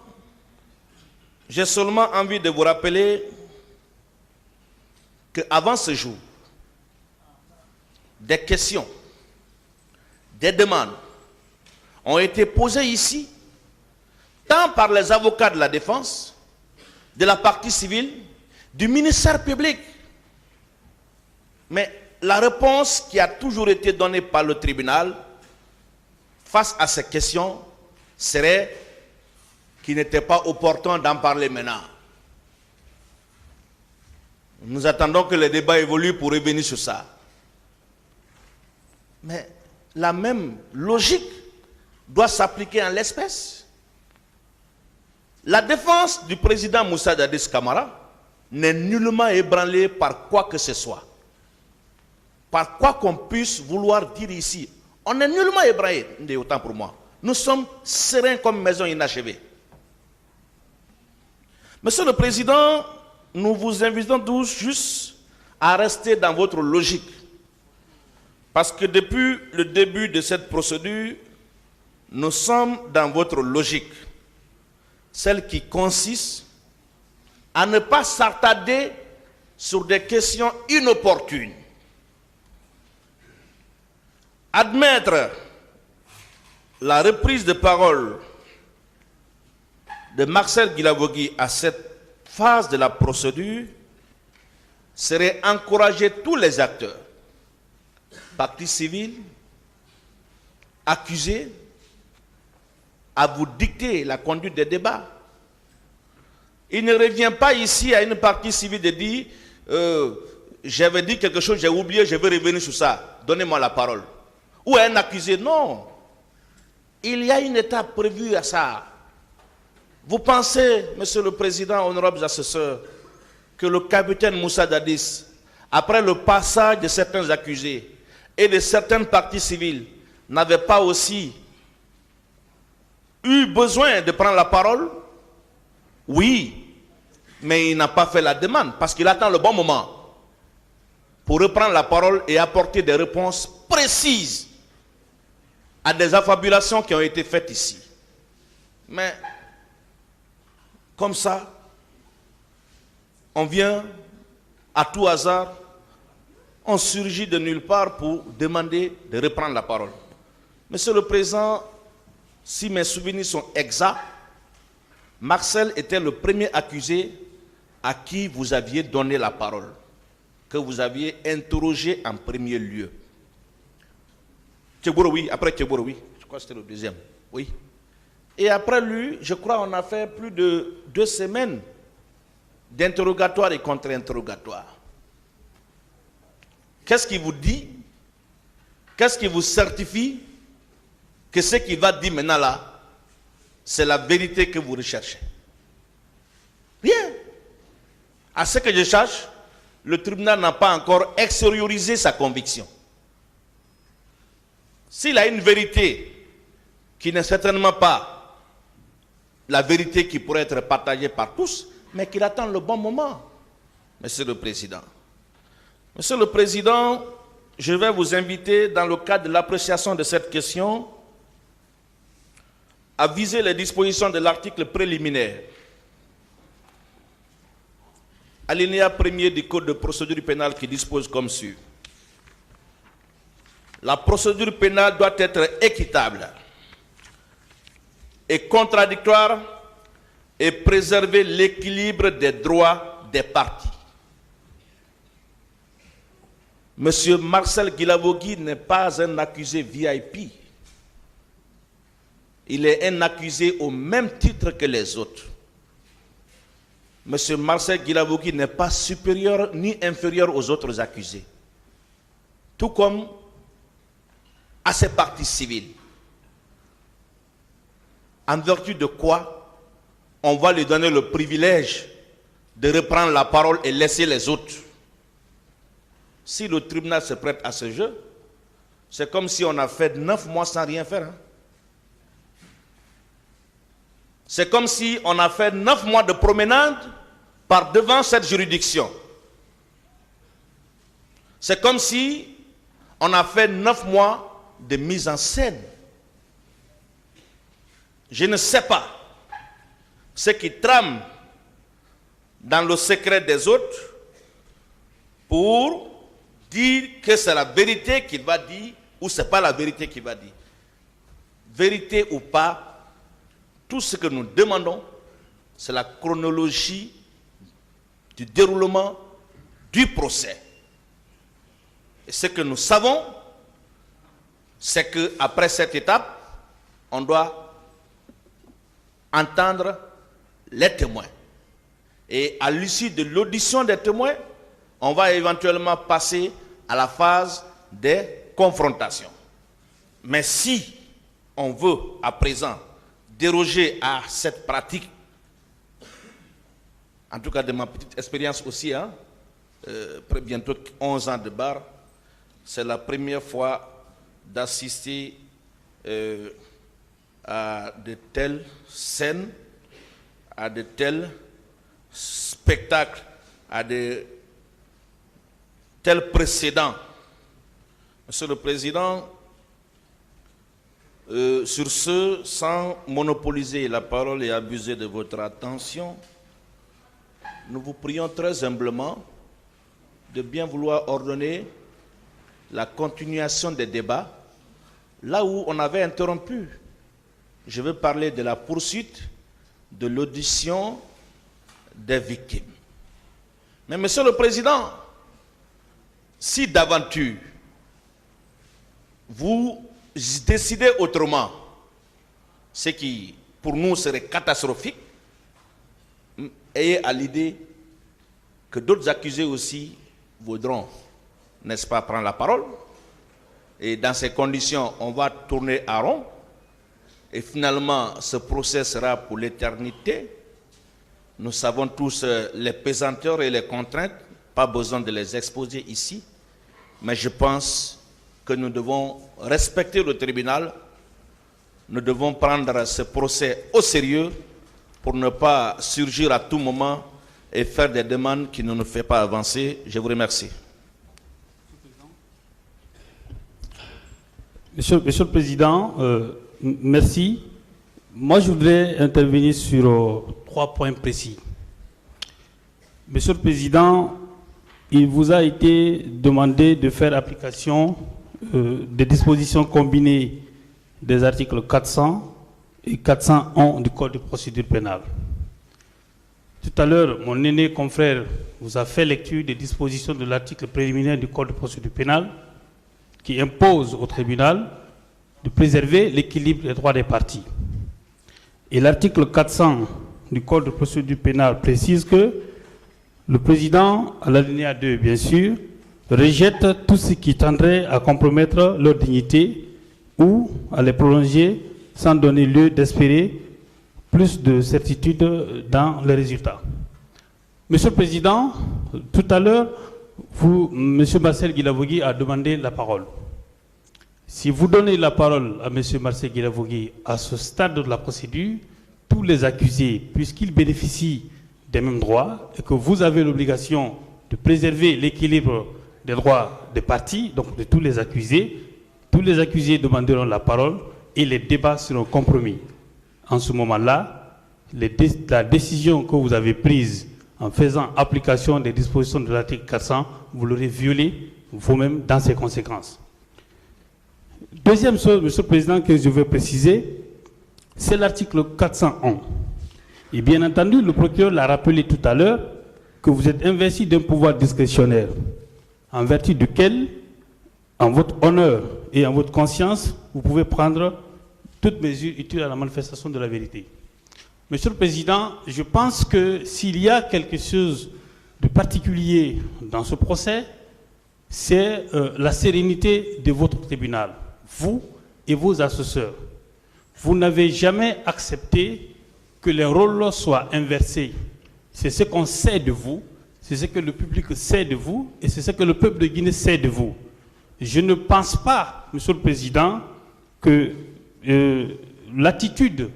j'ai seulement envie de vous rappeler qu'avant ce jour, des questions, des demandes ont été posées ici, tant par les avocats de la défense, de la partie civile, du ministère public. Mais la réponse qui a toujours été donnée par le tribunal face à ces questions serait qu'il n'était pas opportun d'en parler maintenant. Nous attendons que les débats évoluent pour revenir sur ça. Mais la même logique doit s'appliquer en l'espèce. La défense du président Moussa Dadis Camara n'est nullement ébranlée par quoi que ce soit. Par quoi qu'on puisse vouloir dire ici. On n'est nullement ébranlé, autant pour moi. Nous sommes sereins comme maison inachevée. Monsieur le Président, nous vous invitons tous juste à rester dans votre logique. Parce que depuis le début de cette procédure, nous sommes dans votre logique. Celle qui consiste à ne pas s'attarder sur des questions inopportunes. Admettre la reprise de parole de Marcel Guilavogui à cette phase de la procédure serait encourager tous les acteurs, partie civile, accusés, à vous dicter la conduite des débats. Il ne revient pas ici à une partie civile de dire j'avais dit quelque chose, j'ai oublié, je vais revenir sur ça, donnez-moi la parole. Ou à un accusé, non. Il y a une étape prévue à ça. Vous pensez, Monsieur le Président, honorables assesseurs, que le capitaine Moussa Dadis, après le passage de certains accusés et de certaines parties civiles, n'avait pas aussi eu besoin de prendre la parole? Oui, mais il n'a pas fait la demande parce qu'il attend le bon moment pour reprendre la parole et apporter des réponses précises à des affabulations qui ont été faites ici. Mais comme ça, on vient à tout hasard, on surgit de nulle part pour demander de reprendre la parole. Monsieur le Président, si mes souvenirs sont exacts, Marcel était le premier accusé à qui vous aviez donné la parole, que vous aviez interrogé en premier lieu. Tchebouro, oui, après Tchebouro, oui, je crois que c'était le deuxième, oui. Et après lui, je crois qu'on a fait plus de 2 semaines d'interrogatoire et contre-interrogatoire. Qu'est-ce qui vous dit? Qu'est-ce qui vous certifie que ce qu'il va dire maintenant là, c'est la vérité que vous recherchez? Rien. À ce que je cherche, le tribunal n'a pas encore extériorisé sa conviction. S'il a une vérité qui n'est certainement pas la vérité qui pourrait être partagée par tous, mais qu'il attend le bon moment, Monsieur le Président. Monsieur le Président, je vais vous inviter, dans le cadre de l'appréciation de cette question, à viser les dispositions de l'article préliminaire, alinéa 1er du Code de procédure pénale qui dispose comme suit. La procédure pénale doit être équitable et contradictoire et préserver l'équilibre des droits des parties. Monsieur Marcel Guilavogui n'est pas un accusé VIP. Il est un accusé au même titre que les autres. Monsieur Marcel Guilavogui n'est pas supérieur ni inférieur aux autres accusés. Tout comme à ses parties civiles. En vertu de quoi on va lui donner le privilège de reprendre la parole et laisser les autres. Si le tribunal se prête à ce jeu, c'est comme si on a fait 9 mois sans rien faire. C'est comme si on a fait 9 mois de promenade par devant cette juridiction. C'est comme si on a fait 9 mois de mise en scène. Je ne sais pas ce qui trame dans le secret des autres pour dire que c'est la vérité qu'il va dire ou ce n'est pas la vérité qu'il va dire. Vérité ou pas, tout ce que nous demandons, c'est la chronologie du déroulement du procès. Et ce que nous savons, c'est qu'après cette étape, on doit entendre les témoins. Et à l'issue de l'audition des témoins, on va éventuellement passer à la phase des confrontations. Mais si on veut à présent déroger à cette pratique, en tout cas de ma petite expérience aussi, bientôt 11 ans de bar, c'est la première fois d'assister à de telles scènes, à de tels spectacles, à de tels précédents. Monsieur le Président, sur ce, sans monopoliser la parole et abuser de votre attention, nous vous prions très humblement de bien vouloir ordonner la continuation des débats là où on avait interrompu. Je veux parler de la poursuite de l'audition des victimes. Mais Monsieur le Président, si d'aventure vous décidez autrement, ce qui pour nous serait catastrophique, ayez à l'idée que d'autres accusés aussi voudront, n'est-ce pas, prendre la parole. Et dans ces conditions, on va tourner à rond. Et finalement, ce procès sera pour l'éternité. Nous savons tous les pesanteurs et les contraintes. Pas besoin de les exposer ici. Mais je pense que nous devons respecter le tribunal. Nous devons prendre ce procès au sérieux pour ne pas surgir à tout moment et faire des demandes qui ne nous font pas avancer. Je vous remercie. Monsieur le Président, merci. Moi, je voudrais intervenir sur 3 points précis. Monsieur le Président, il vous a été demandé de faire application des dispositions combinées des articles 400 et 401 du Code de procédure pénale. Tout à l'heure, mon aîné confrère vous a fait lecture des dispositions de l'article préliminaire du Code de procédure pénale qui impose au tribunal de préserver l'équilibre des droits des parties. Et l'article 400 du Code de procédure pénale précise que le président, à l'alinéa 2 bien sûr, rejette tout ce qui tendrait à compromettre leur dignité ou à les prolonger sans donner lieu d'espérer plus de certitude dans les résultats. Monsieur le Président, tout à l'heure, Monsieur Marcel Guilavogui a demandé la parole. Si vous donnez la parole à Monsieur Marcel Guilavogui à ce stade de la procédure, tous les accusés, puisqu'ils bénéficient des mêmes droits et que vous avez l'obligation de préserver l'équilibre des droits des parties, donc de tous les accusés. Tous les accusés demanderont la parole et les débats seront compromis. En ce moment-là, la décision que vous avez prise en faisant application des dispositions de l'article 400, vous l'aurez violée vous-même dans ses conséquences. Deuxième chose, Monsieur le Président, que je veux préciser, c'est l'article 401. Et bien entendu, le procureur l'a rappelé tout à l'heure, que vous êtes investi d'un pouvoir discrétionnaire, en vertu duquel, en votre honneur et en votre conscience, vous pouvez prendre toute mesure utile à la manifestation de la vérité. Monsieur le Président, je pense que s'il y a quelque chose de particulier dans ce procès, c'est la sérénité de votre tribunal, vous et vos assesseurs. Vous n'avez jamais accepté que les rôles soient inversés. C'est ce qu'on sait de vous, c'est ce que le public sait de vous, et c'est ce que le peuple de Guinée sait de vous. Je ne pense pas, Monsieur le Président, que l'attitude,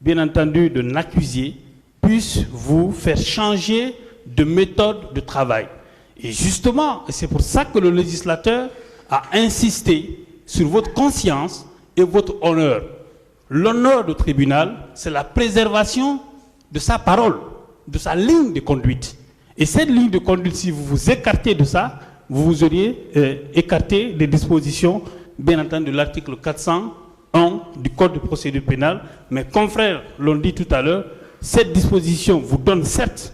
bien entendu, d'un accusé puisse vous faire changer de méthode de travail. Et justement, c'est pour ça que le législateur a insisté sur votre conscience et votre honneur. L'honneur du tribunal, c'est la préservation de sa parole, de sa ligne de conduite. Et cette ligne de conduite, si vous vous écartez de ça, vous vous auriez écarté des dispositions, bien entendu, de l'article 401 du Code de procédure pénale. Mes confrères l'ont dit tout à l'heure, cette disposition vous donne certes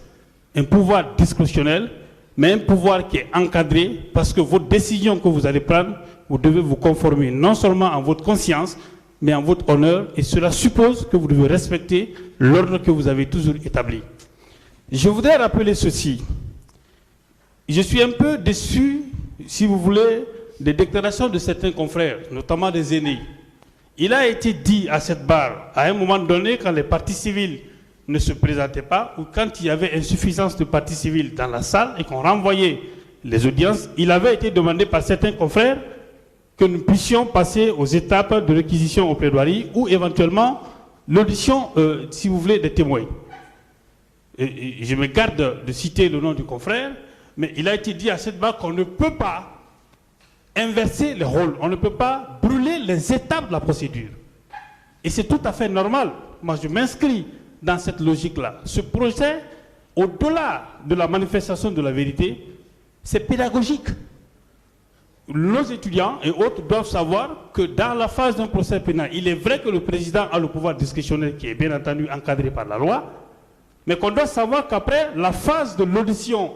un pouvoir discrétionnel, mais un pouvoir qui est encadré parce que votre décision que vous allez prendre, vous devez vous conformer non seulement en votre conscience, mais en votre honneur, et cela suppose que vous devez respecter l'ordre que vous avez toujours établi. Je voudrais rappeler ceci. Je suis un peu déçu, si vous voulez, des déclarations de certains confrères, notamment des aînés. Il a été dit à cette barre, à un moment donné, quand les partis civils ne se présentaient pas, ou quand il y avait insuffisance de partis civils dans la salle et qu'on renvoyait les audiences, il avait été demandé par certains confrères que nous puissions passer aux étapes de réquisition aux plaidoiries ou éventuellement l'audition, si vous voulez, des témoins. Et je me garde de citer le nom du confrère, mais il a été dit à cette barre qu'on ne peut pas inverser les rôles, on ne peut pas brûler les étapes de la procédure. Et c'est tout à fait normal. Moi, je m'inscris dans cette logique-là. Ce projet, au-delà de la manifestation de la vérité, c'est pédagogique. Nos étudiants et autres doivent savoir que dans la phase d'un procès pénal, il est vrai que le président a le pouvoir discrétionnaire qui est bien entendu encadré par la loi, mais qu'on doit savoir qu'après, la phase de l'audition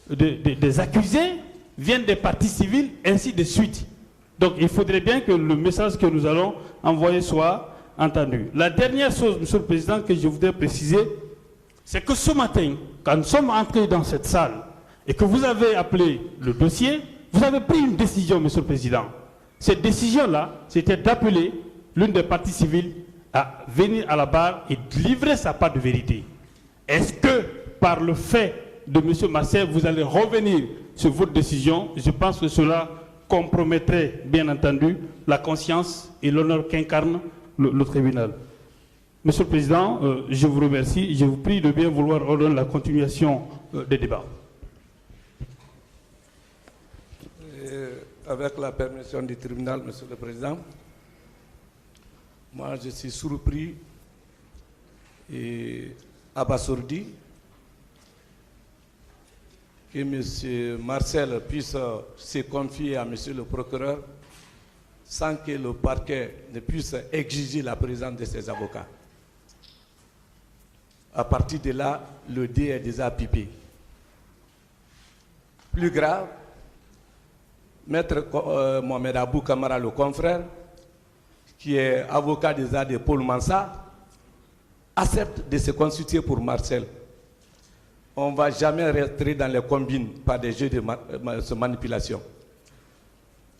des accusés vient des parties civiles, ainsi de suite. Donc il faudrait bien que le message que nous allons envoyer soit entendu. La dernière chose, Monsieur le Président, que je voudrais préciser, c'est que ce matin, quand nous sommes entrés dans cette salle et que vous avez appelé le dossier, vous avez pris une décision, Monsieur le Président. Cette décision-là, c'était d'appeler l'une des parties civiles à venir à la barre et livrer sa part de vérité. Est-ce que, par le fait de M. Marcel, vous allez revenir sur votre décision? Je pense que cela compromettrait, bien entendu, la conscience et l'honneur qu'incarne le tribunal. Monsieur le Président, je vous remercie. Je vous prie de bien vouloir ordonner la continuation des débats. Avec la permission du tribunal, Monsieur le Président, moi je suis surpris et abasourdi que M. Marcel puisse se confier à M. le procureur sans que le parquet ne puisse exiger la présence de ses avocats. À partir de là, le dé est déjà pipé. Plus grave, Maître Mohamed Abou Kamara, le confrère, qui est avocat des arts de Paul Mansa, accepte de se constituer pour Marcel. On ne va jamais rentrer dans les combines par des jeux de manipulation.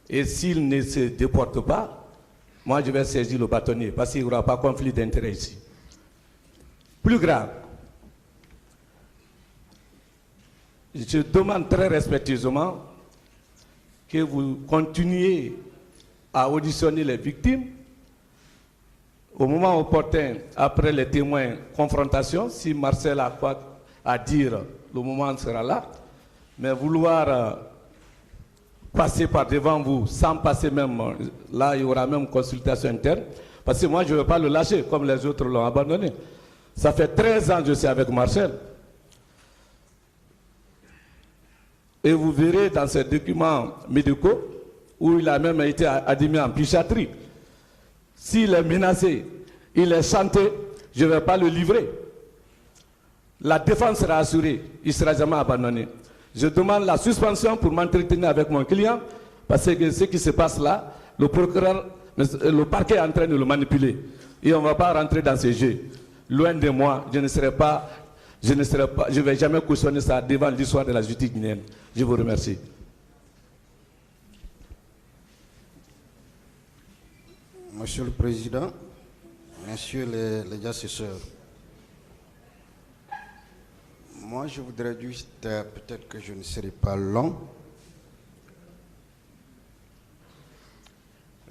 Et s'il ne se déporte pas, moi je vais saisir le bâtonnier parce qu'il n'y aura pas de conflit d'intérêt ici. Plus grave, je demande très respectueusement que vous continuiez à auditionner les victimes au moment opportun, après les témoins, confrontation. Si Marcel a quoi à dire, le moment sera là. Mais vouloir passer par devant vous, sans passer même, là il y aura même consultation interne, parce que moi je ne veux pas le lâcher comme les autres l'ont abandonné. Ça fait 13 ans que je suis avec Marcel. Et vous verrez dans ces documents médicaux où il a même été admis en psychiatrie. S'il est menacé, il est chanté, je ne vais pas le livrer. La défense sera assurée, il ne sera jamais abandonné. Je demande la suspension pour m'entretenir avec mon client, parce que ce qui se passe là, le parquet est en train de le manipuler. Et on ne va pas rentrer dans ces jeux. Loin de moi, je ne vais jamais cautionner ça devant l'histoire de la justice guinéenne. Je vous remercie. Monsieur le Président, Messieurs les assesseurs, moi je voudrais juste, peut-être que je ne serai pas long.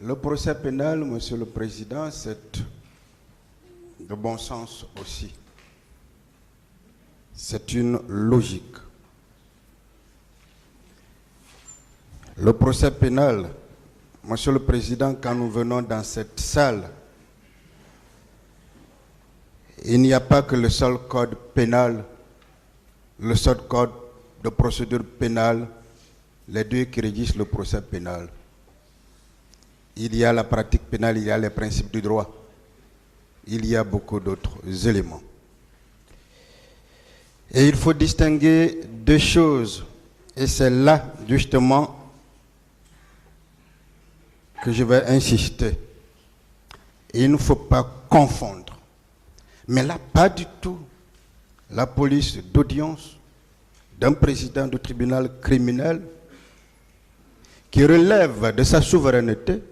Le procès pénal, Monsieur le Président, c'est de bon sens aussi. C'est une logique. Le procès pénal, Monsieur le Président, quand nous venons dans cette salle, il n'y a pas que le seul code pénal, le seul code de procédure pénale, les deux qui régissent le procès pénal. Il y a la pratique pénale, il y a les principes du droit. Il y a beaucoup d'autres éléments. Et il faut distinguer deux choses. Et c'est là, justement, que je vais insister. Il ne faut pas confondre. Mais là, pas du tout. La police d'audience d'un président du tribunal criminel qui relève de sa souveraineté,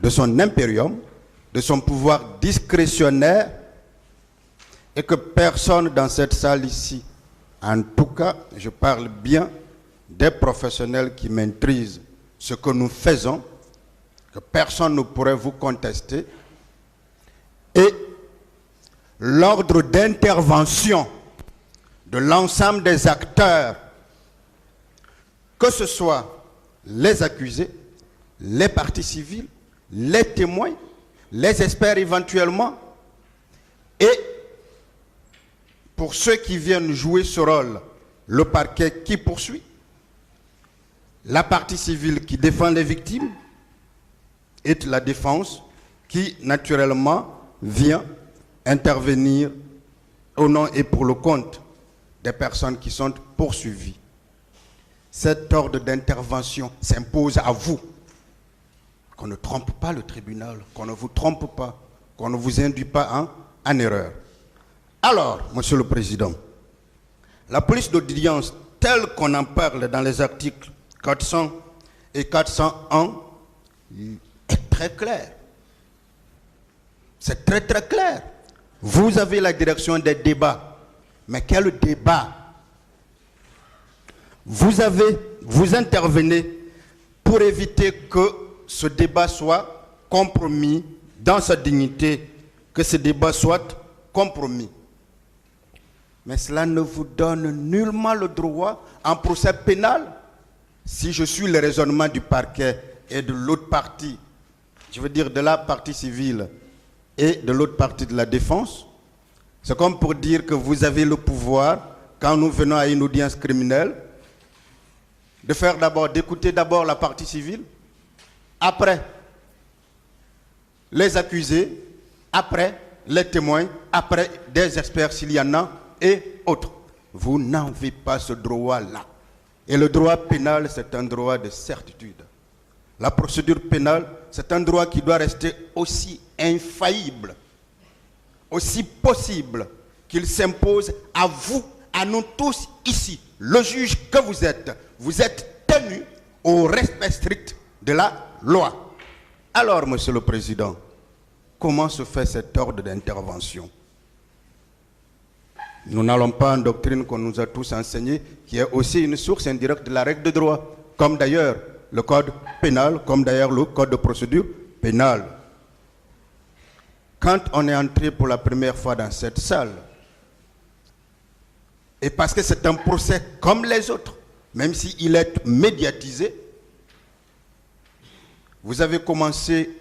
de son impérium, de son pouvoir discrétionnaire, et que personne dans cette salle ici, en tout cas, je parle bien des professionnels qui maîtrisent ce que nous faisons, que personne ne pourrait vous contester, et l'ordre d'intervention de l'ensemble des acteurs, que ce soit les accusés, les parties civiles, les témoins, les experts éventuellement, et pour ceux qui viennent jouer ce rôle, le parquet qui poursuit, la partie civile qui défend les victimes, et la défense qui naturellement vient intervenir au nom et pour le compte des personnes qui sont poursuivies. Cet ordre d'intervention s'impose à vous. Qu'on ne trompe pas le tribunal, qu'on ne vous trompe pas, qu'on ne vous induit pas en erreur. Alors, Monsieur le Président, la police d'audience, telle qu'on en parle dans les articles 400 et 401, est très claire. C'est très très clair. Vous avez la direction des débats. Mais quel débat? Vous intervenez pour éviter que ce débat soit compromis dans sa dignité, que ce débat soit compromis. Mais cela ne vous donne nullement le droit en procès pénal, si je suis le raisonnement du parquet et de l'autre partie, je veux dire de la partie civile et de l'autre partie de la défense, c'est comme pour dire que vous avez le pouvoir, quand nous venons à une audience criminelle, de faire d'abord, d'écouter d'abord la partie civile, après les accusés, après les témoins, après des experts s'il y en a et autres. Vous n'avez pas ce droit-là. Et le droit pénal, c'est un droit de certitude. La procédure pénale, c'est un droit qui doit rester aussi infaillible, aussi possible qu'il s'impose à vous, à nous tous ici. Le juge que vous êtes tenu au respect strict de la loi. Alors, Monsieur le Président, comment se fait cet ordre d'intervention? Nous n'allons pas en doctrine qu'on nous a tous enseignée, qui est aussi une source indirecte de la règle de droit, comme d'ailleurs le code pénal, comme d'ailleurs le code de procédure pénale. Quand on est entré pour la première fois dans cette salle, et parce que c'est un procès comme les autres, même s'il est médiatisé, vous avez commencé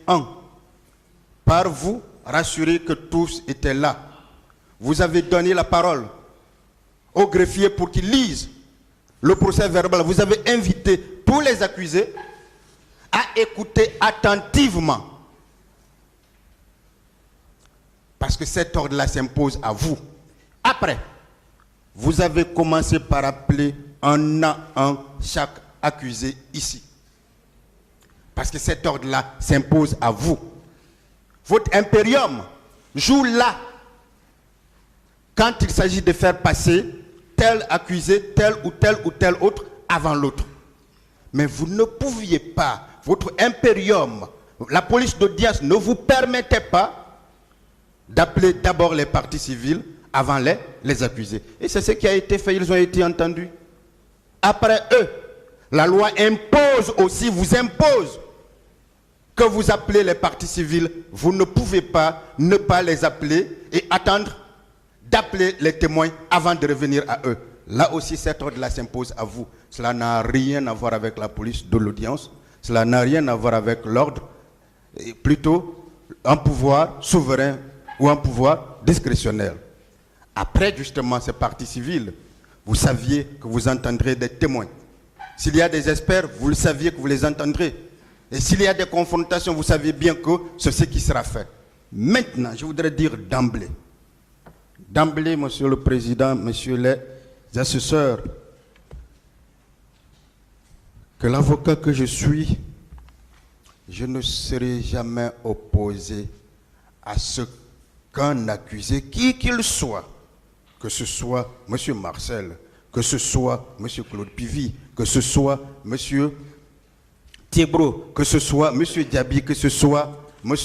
par vous rassurer que tous étaient là. Vous avez donné la parole au greffier pour qu'il lise le procès verbal. Vous avez invité tous les accusés à écouter attentivement. Parce que cet ordre-là s'impose à vous. Après, vous avez commencé par appeler un à un chaque accusé ici. Parce que cet ordre-là s'impose à vous. Votre impérium joue là quand il s'agit de faire passer tel accusé, tel ou tel autre avant l'autre. Mais vous ne pouviez pas, votre impérium, la police d'audience ne vous permettait pas d'appeler d'abord les parties civiles avant les accusés. Et c'est ce qui a été fait, ils ont été entendus. Après eux, la loi impose aussi, vous impose que vous appelez les parties civiles. Vous ne pouvez pas ne pas les appeler et attendre d'appeler les témoins avant de revenir à eux. Là aussi, cet ordre-là s'impose à vous. Cela n'a rien à voir avec la police de l'audience. Cela n'a rien à voir avec l'ordre. Plutôt un pouvoir souverain ou un pouvoir discrétionnaire. Après, justement, ces parties civiles, vous saviez que vous entendrez des témoins. S'il y a des experts, vous le saviez que vous les entendrez. Et s'il y a des confrontations, vous saviez bien que c'est ce qui sera fait. Maintenant, je voudrais dire d'emblée, Monsieur le Président, Messieurs les assesseurs, que l'avocat que je suis, je ne serai jamais opposé à ce qu'un accusé, qui qu'il soit, que ce soit M. Marcel, que ce soit M. Claude Pivy, que ce soit M. Thiebro, que ce soit M. Diaby, que ce soit M.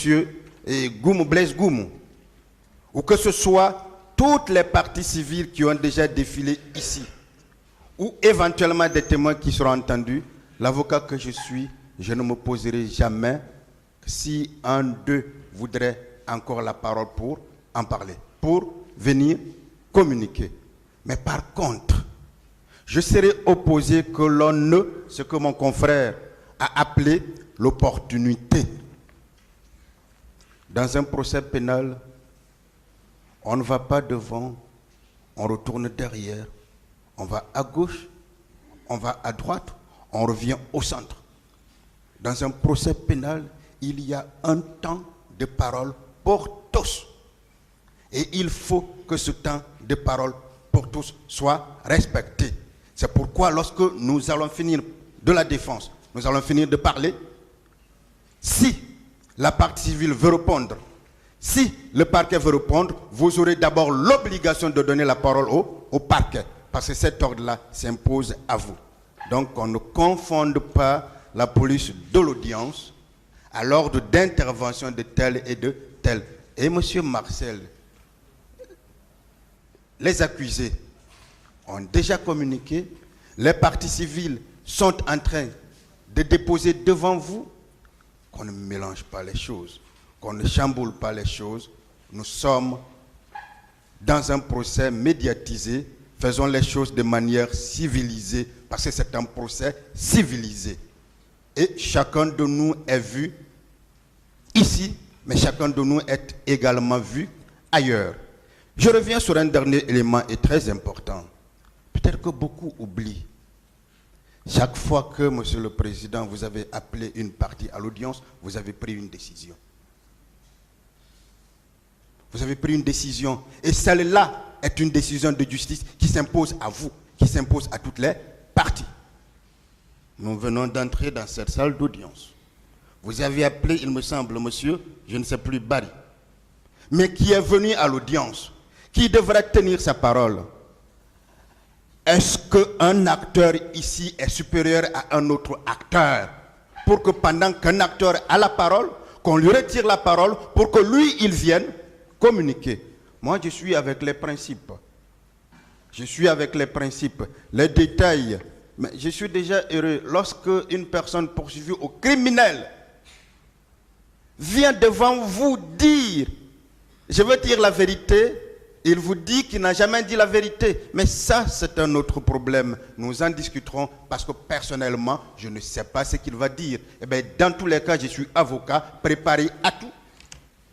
Blaise Goumou, ou que ce soit toutes les parties civiles qui ont déjà défilé ici, ou éventuellement des témoins qui seront entendus, l'avocat que je suis, je ne m'opposerai jamais si un d'eux voudrait encore la parole pour en parler, pour venir communiquer. Mais par contre, je serai opposé que l'on ne, ce que mon confrère a appelé l'opportunité. Dans un procès pénal, on ne va pas devant, on retourne derrière, on va à gauche, on va à droite, on revient au centre. Dans un procès pénal, il y a un temps de parole pour tous. Et il faut que ce temps de parole pour tous soit respecté. C'est pourquoi lorsque nous allons finir de la défense, nous allons finir de parler, si la partie civile veut répondre, si le parquet veut répondre, vous aurez d'abord l'obligation de donner la parole au parquet, parce que cet ordre-là s'impose à vous. Donc on ne confonde pas la police de l'audience à l'ordre d'intervention de tel et de tel. Et M. Marcel, les accusés ont déjà communiqué, les parties civiles sont en train de déposer devant vous, qu'on ne mélange pas les choses, qu'on ne chamboule pas les choses. Nous sommes dans un procès médiatisé, faisons les choses de manière civilisée, parce que c'est un procès civilisé. Et chacun de nous est vu ici, mais chacun de nous est également vu ailleurs. Je reviens sur un dernier élément et très important. Peut-être que beaucoup oublient. Chaque fois que, Monsieur le Président, vous avez appelé une partie à l'audience, vous avez pris une décision. Vous avez pris une décision. Et celle-là est une décision de justice qui s'impose à vous, qui s'impose à toutes les parties. Nous venons d'entrer dans cette salle d'audience. Vous avez appelé, il me semble, monsieur, je ne sais plus, Barry, mais qui est venu à l'audience, qui devrait tenir sa parole. Est-ce qu'un acteur ici est supérieur à un autre acteur pour que pendant qu'un acteur a la parole, qu'on lui retire la parole pour que lui, il vienne communiquer? Moi, je suis avec les principes. Je suis avec les principes. Les détails, mais je suis déjà heureux lorsque une personne poursuivie au criminel vient devant vous dire, je veux dire la vérité, Il vous dit qu'il n'a jamais dit la vérité. Mais ça, c'est un autre problème. Nous en discuterons parce que personnellement, je ne sais pas ce qu'il va dire. Eh bien, dans tous les cas, je suis avocat, préparé à tout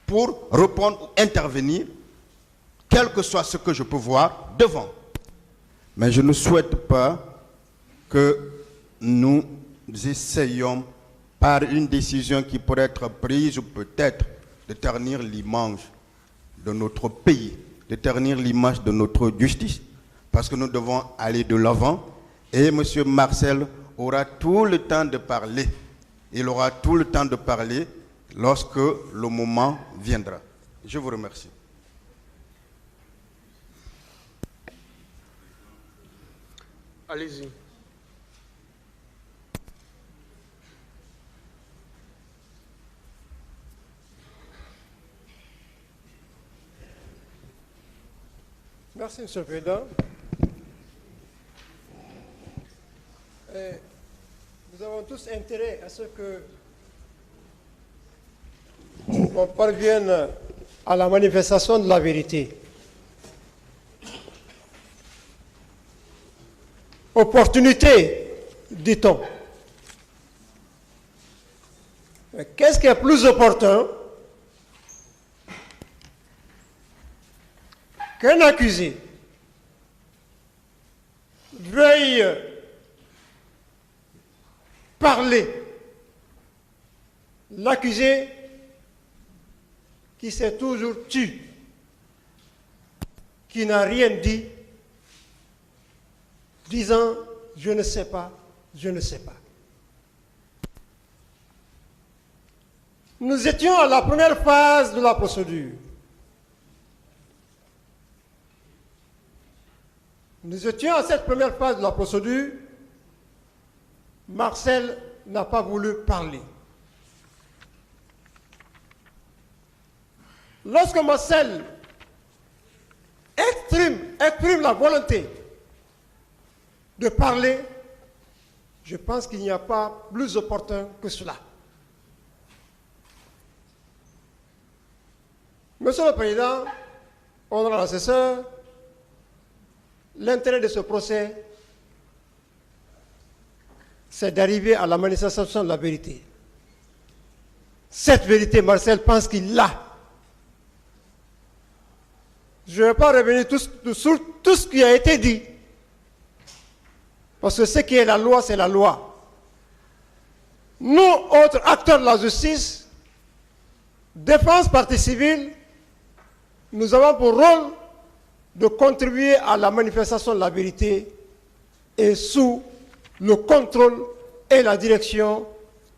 pour répondre ou intervenir, quel que soit ce que je peux voir devant. Mais je ne souhaite pas que nous essayions, par une décision qui pourrait être prise, ou peut-être de ternir l'image de notre pays, de ternir l'image de notre justice, parce que nous devons aller de l'avant. Et M. Marcel aura tout le temps de parler. Il aura tout le temps de parler lorsque le moment viendra. Je vous remercie. Allez-y. Merci, M. le Président. Nous avons tous intérêt à ce que on parvienne à la manifestation de la vérité. Opportunité, dit-on. Mais qu'est-ce qui est plus opportun qu'un accusé veuille parler, l'accusé qui s'est toujours tu, qui n'a rien dit, disant « je ne sais pas, je ne sais pas ». Nous étions à la première phase de la procédure. Nous étions à cette première phase de la procédure. Marcel n'a pas voulu parler. Lorsque Marcel exprime la volonté de parler, je pense qu'il n'y a pas plus opportun que cela. Monsieur le Président, honorable assesseur, l'intérêt de ce procès, c'est d'arriver à la manifestation de la vérité. Cette vérité, Marcel pense qu'il l'a. Je ne vais pas revenir sur tout ce qui a été dit. Parce que ce qui est la loi, c'est la loi. Nous, autres acteurs de la justice, défense, partie civile, nous avons pour rôle de contribuer à la manifestation de la vérité et sous le contrôle et la direction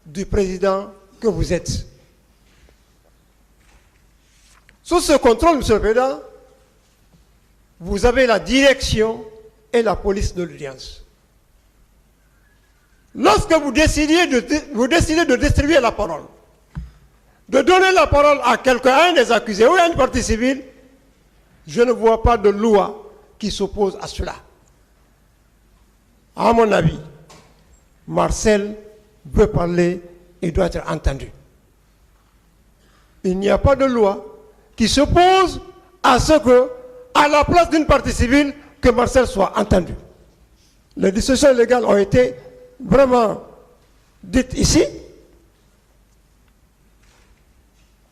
du président que vous êtes. Sous ce contrôle, Monsieur le Président, vous avez la direction et la police de l'audience. Lorsque vous décidez de distribuer la parole, de donner la parole à quelqu'un, à un des accusés ou à une partie civile, je ne vois pas de loi qui s'oppose à cela. À mon avis, Marcel veut parler et doit être entendu. Il n'y a pas de loi qui s'oppose à ce que, à la place d'une partie civile, que Marcel soit entendu. Les discussions légales ont été vraiment dites ici.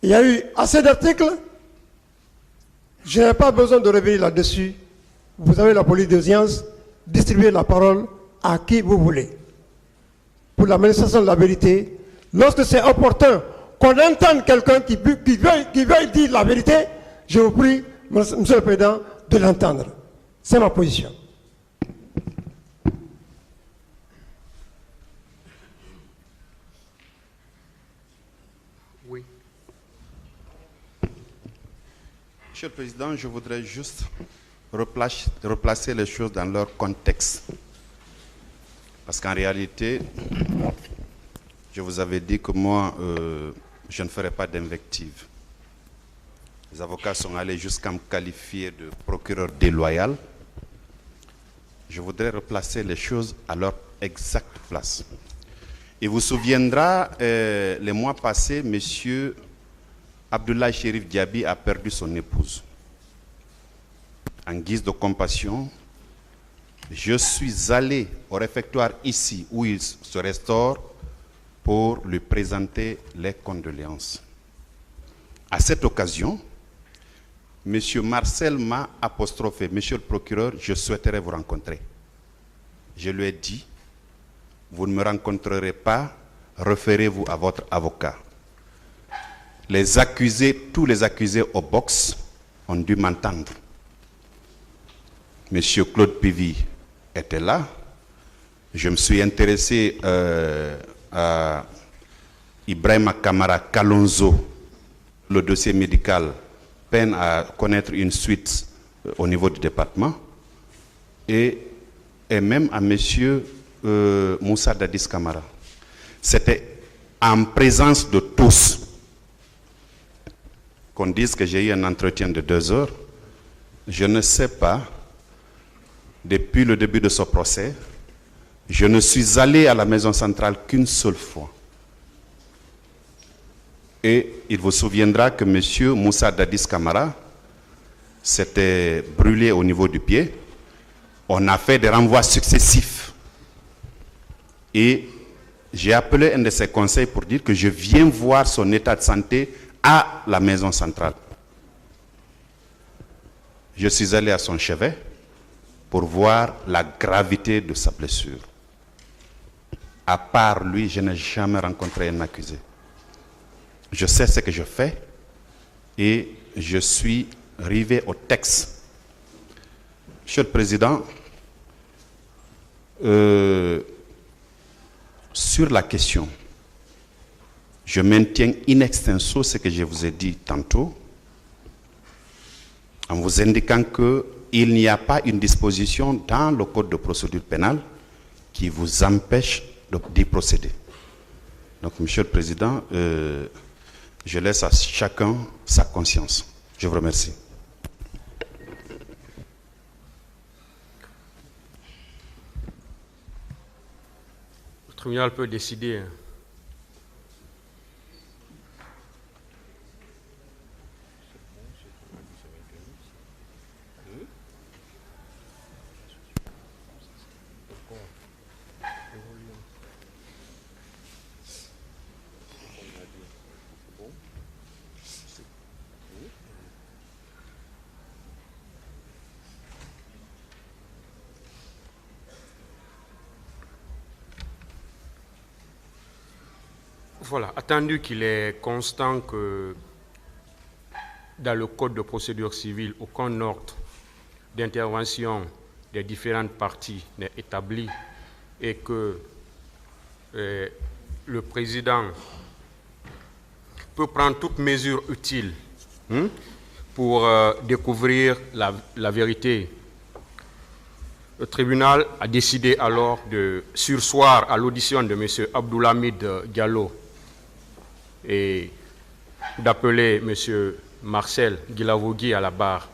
Il y a eu assez d'articles. Je n'ai pas besoin de revenir là-dessus. Vous avez la police d'audience, distribuez la parole à qui vous voulez. Pour la manifestation de la vérité, lorsque c'est opportun qu'on entende quelqu'un qui veuille dire la vérité, je vous prie, Monsieur le Président, de l'entendre. C'est ma position. Oui. Monsieur le Président, je voudrais juste replacer les choses dans leur contexte. Parce qu'en réalité, je vous avais dit que moi, je ne ferai pas d'invective. Les avocats sont allés jusqu'à me qualifier de procureur déloyal. Je voudrais replacer les choses à leur exacte place. Il vous souviendra, les mois passés, M. Abdoulaye Chérif Diaby a perdu son épouse. en guise de compassion, je suis allé au réfectoire ici où il se restaure pour lui présenter les condoléances. À cette occasion, M. Marcel m'a apostrophé, Monsieur le procureur, je souhaiterais vous rencontrer. Je lui ai dit, vous ne me rencontrerez pas, référez-vous à votre avocat. Les accusés, tous les accusés au box ont dû m'entendre. Monsieur Claude Pivy était là. Je me suis intéressé à Ibrahima Kamara Kalonzo. Le dossier médical peine à connaître une suite au niveau du département. Et même à monsieur Moussa Dadis Kamara. C'était en présence de tous qu'on dise que j'ai eu un entretien de 2 heures. Je ne sais pas, depuis le début de ce procès, je ne suis allé à la maison centrale qu'une seule fois. Et il vous souviendra que M. Moussa Dadis Kamara s'était brûlé au niveau du pied. On a fait des renvois successifs. Et j'ai appelé un de ses conseils pour dire que je viens voir son état de santé à la maison centrale. Je suis allé à son chevet pour voir la gravité de sa blessure. À part lui, je n'ai jamais rencontré un accusé. Je sais ce que je fais et je suis rivé au texte. Monsieur le Président, sur la question, je maintiens in extenso ce que je vous ai dit tantôt, en vous indiquant qu'il n'y a pas une disposition dans le Code de procédure pénale qui vous empêche d'y procéder. Donc, Monsieur le Président, je laisse à chacun sa conscience. Je vous remercie. Le tribunal peut décider. Voilà, attendu qu'il est constant que dans le Code de procédure civile, aucun ordre d'intervention des différentes parties n'est établi et que le président peut prendre toute mesure utile pour découvrir la vérité. Le tribunal a décidé alors de surseoir à l'audition de M. Abdoulhamid Diallo et d'appeler M. Marcel Guilavogui à la barre.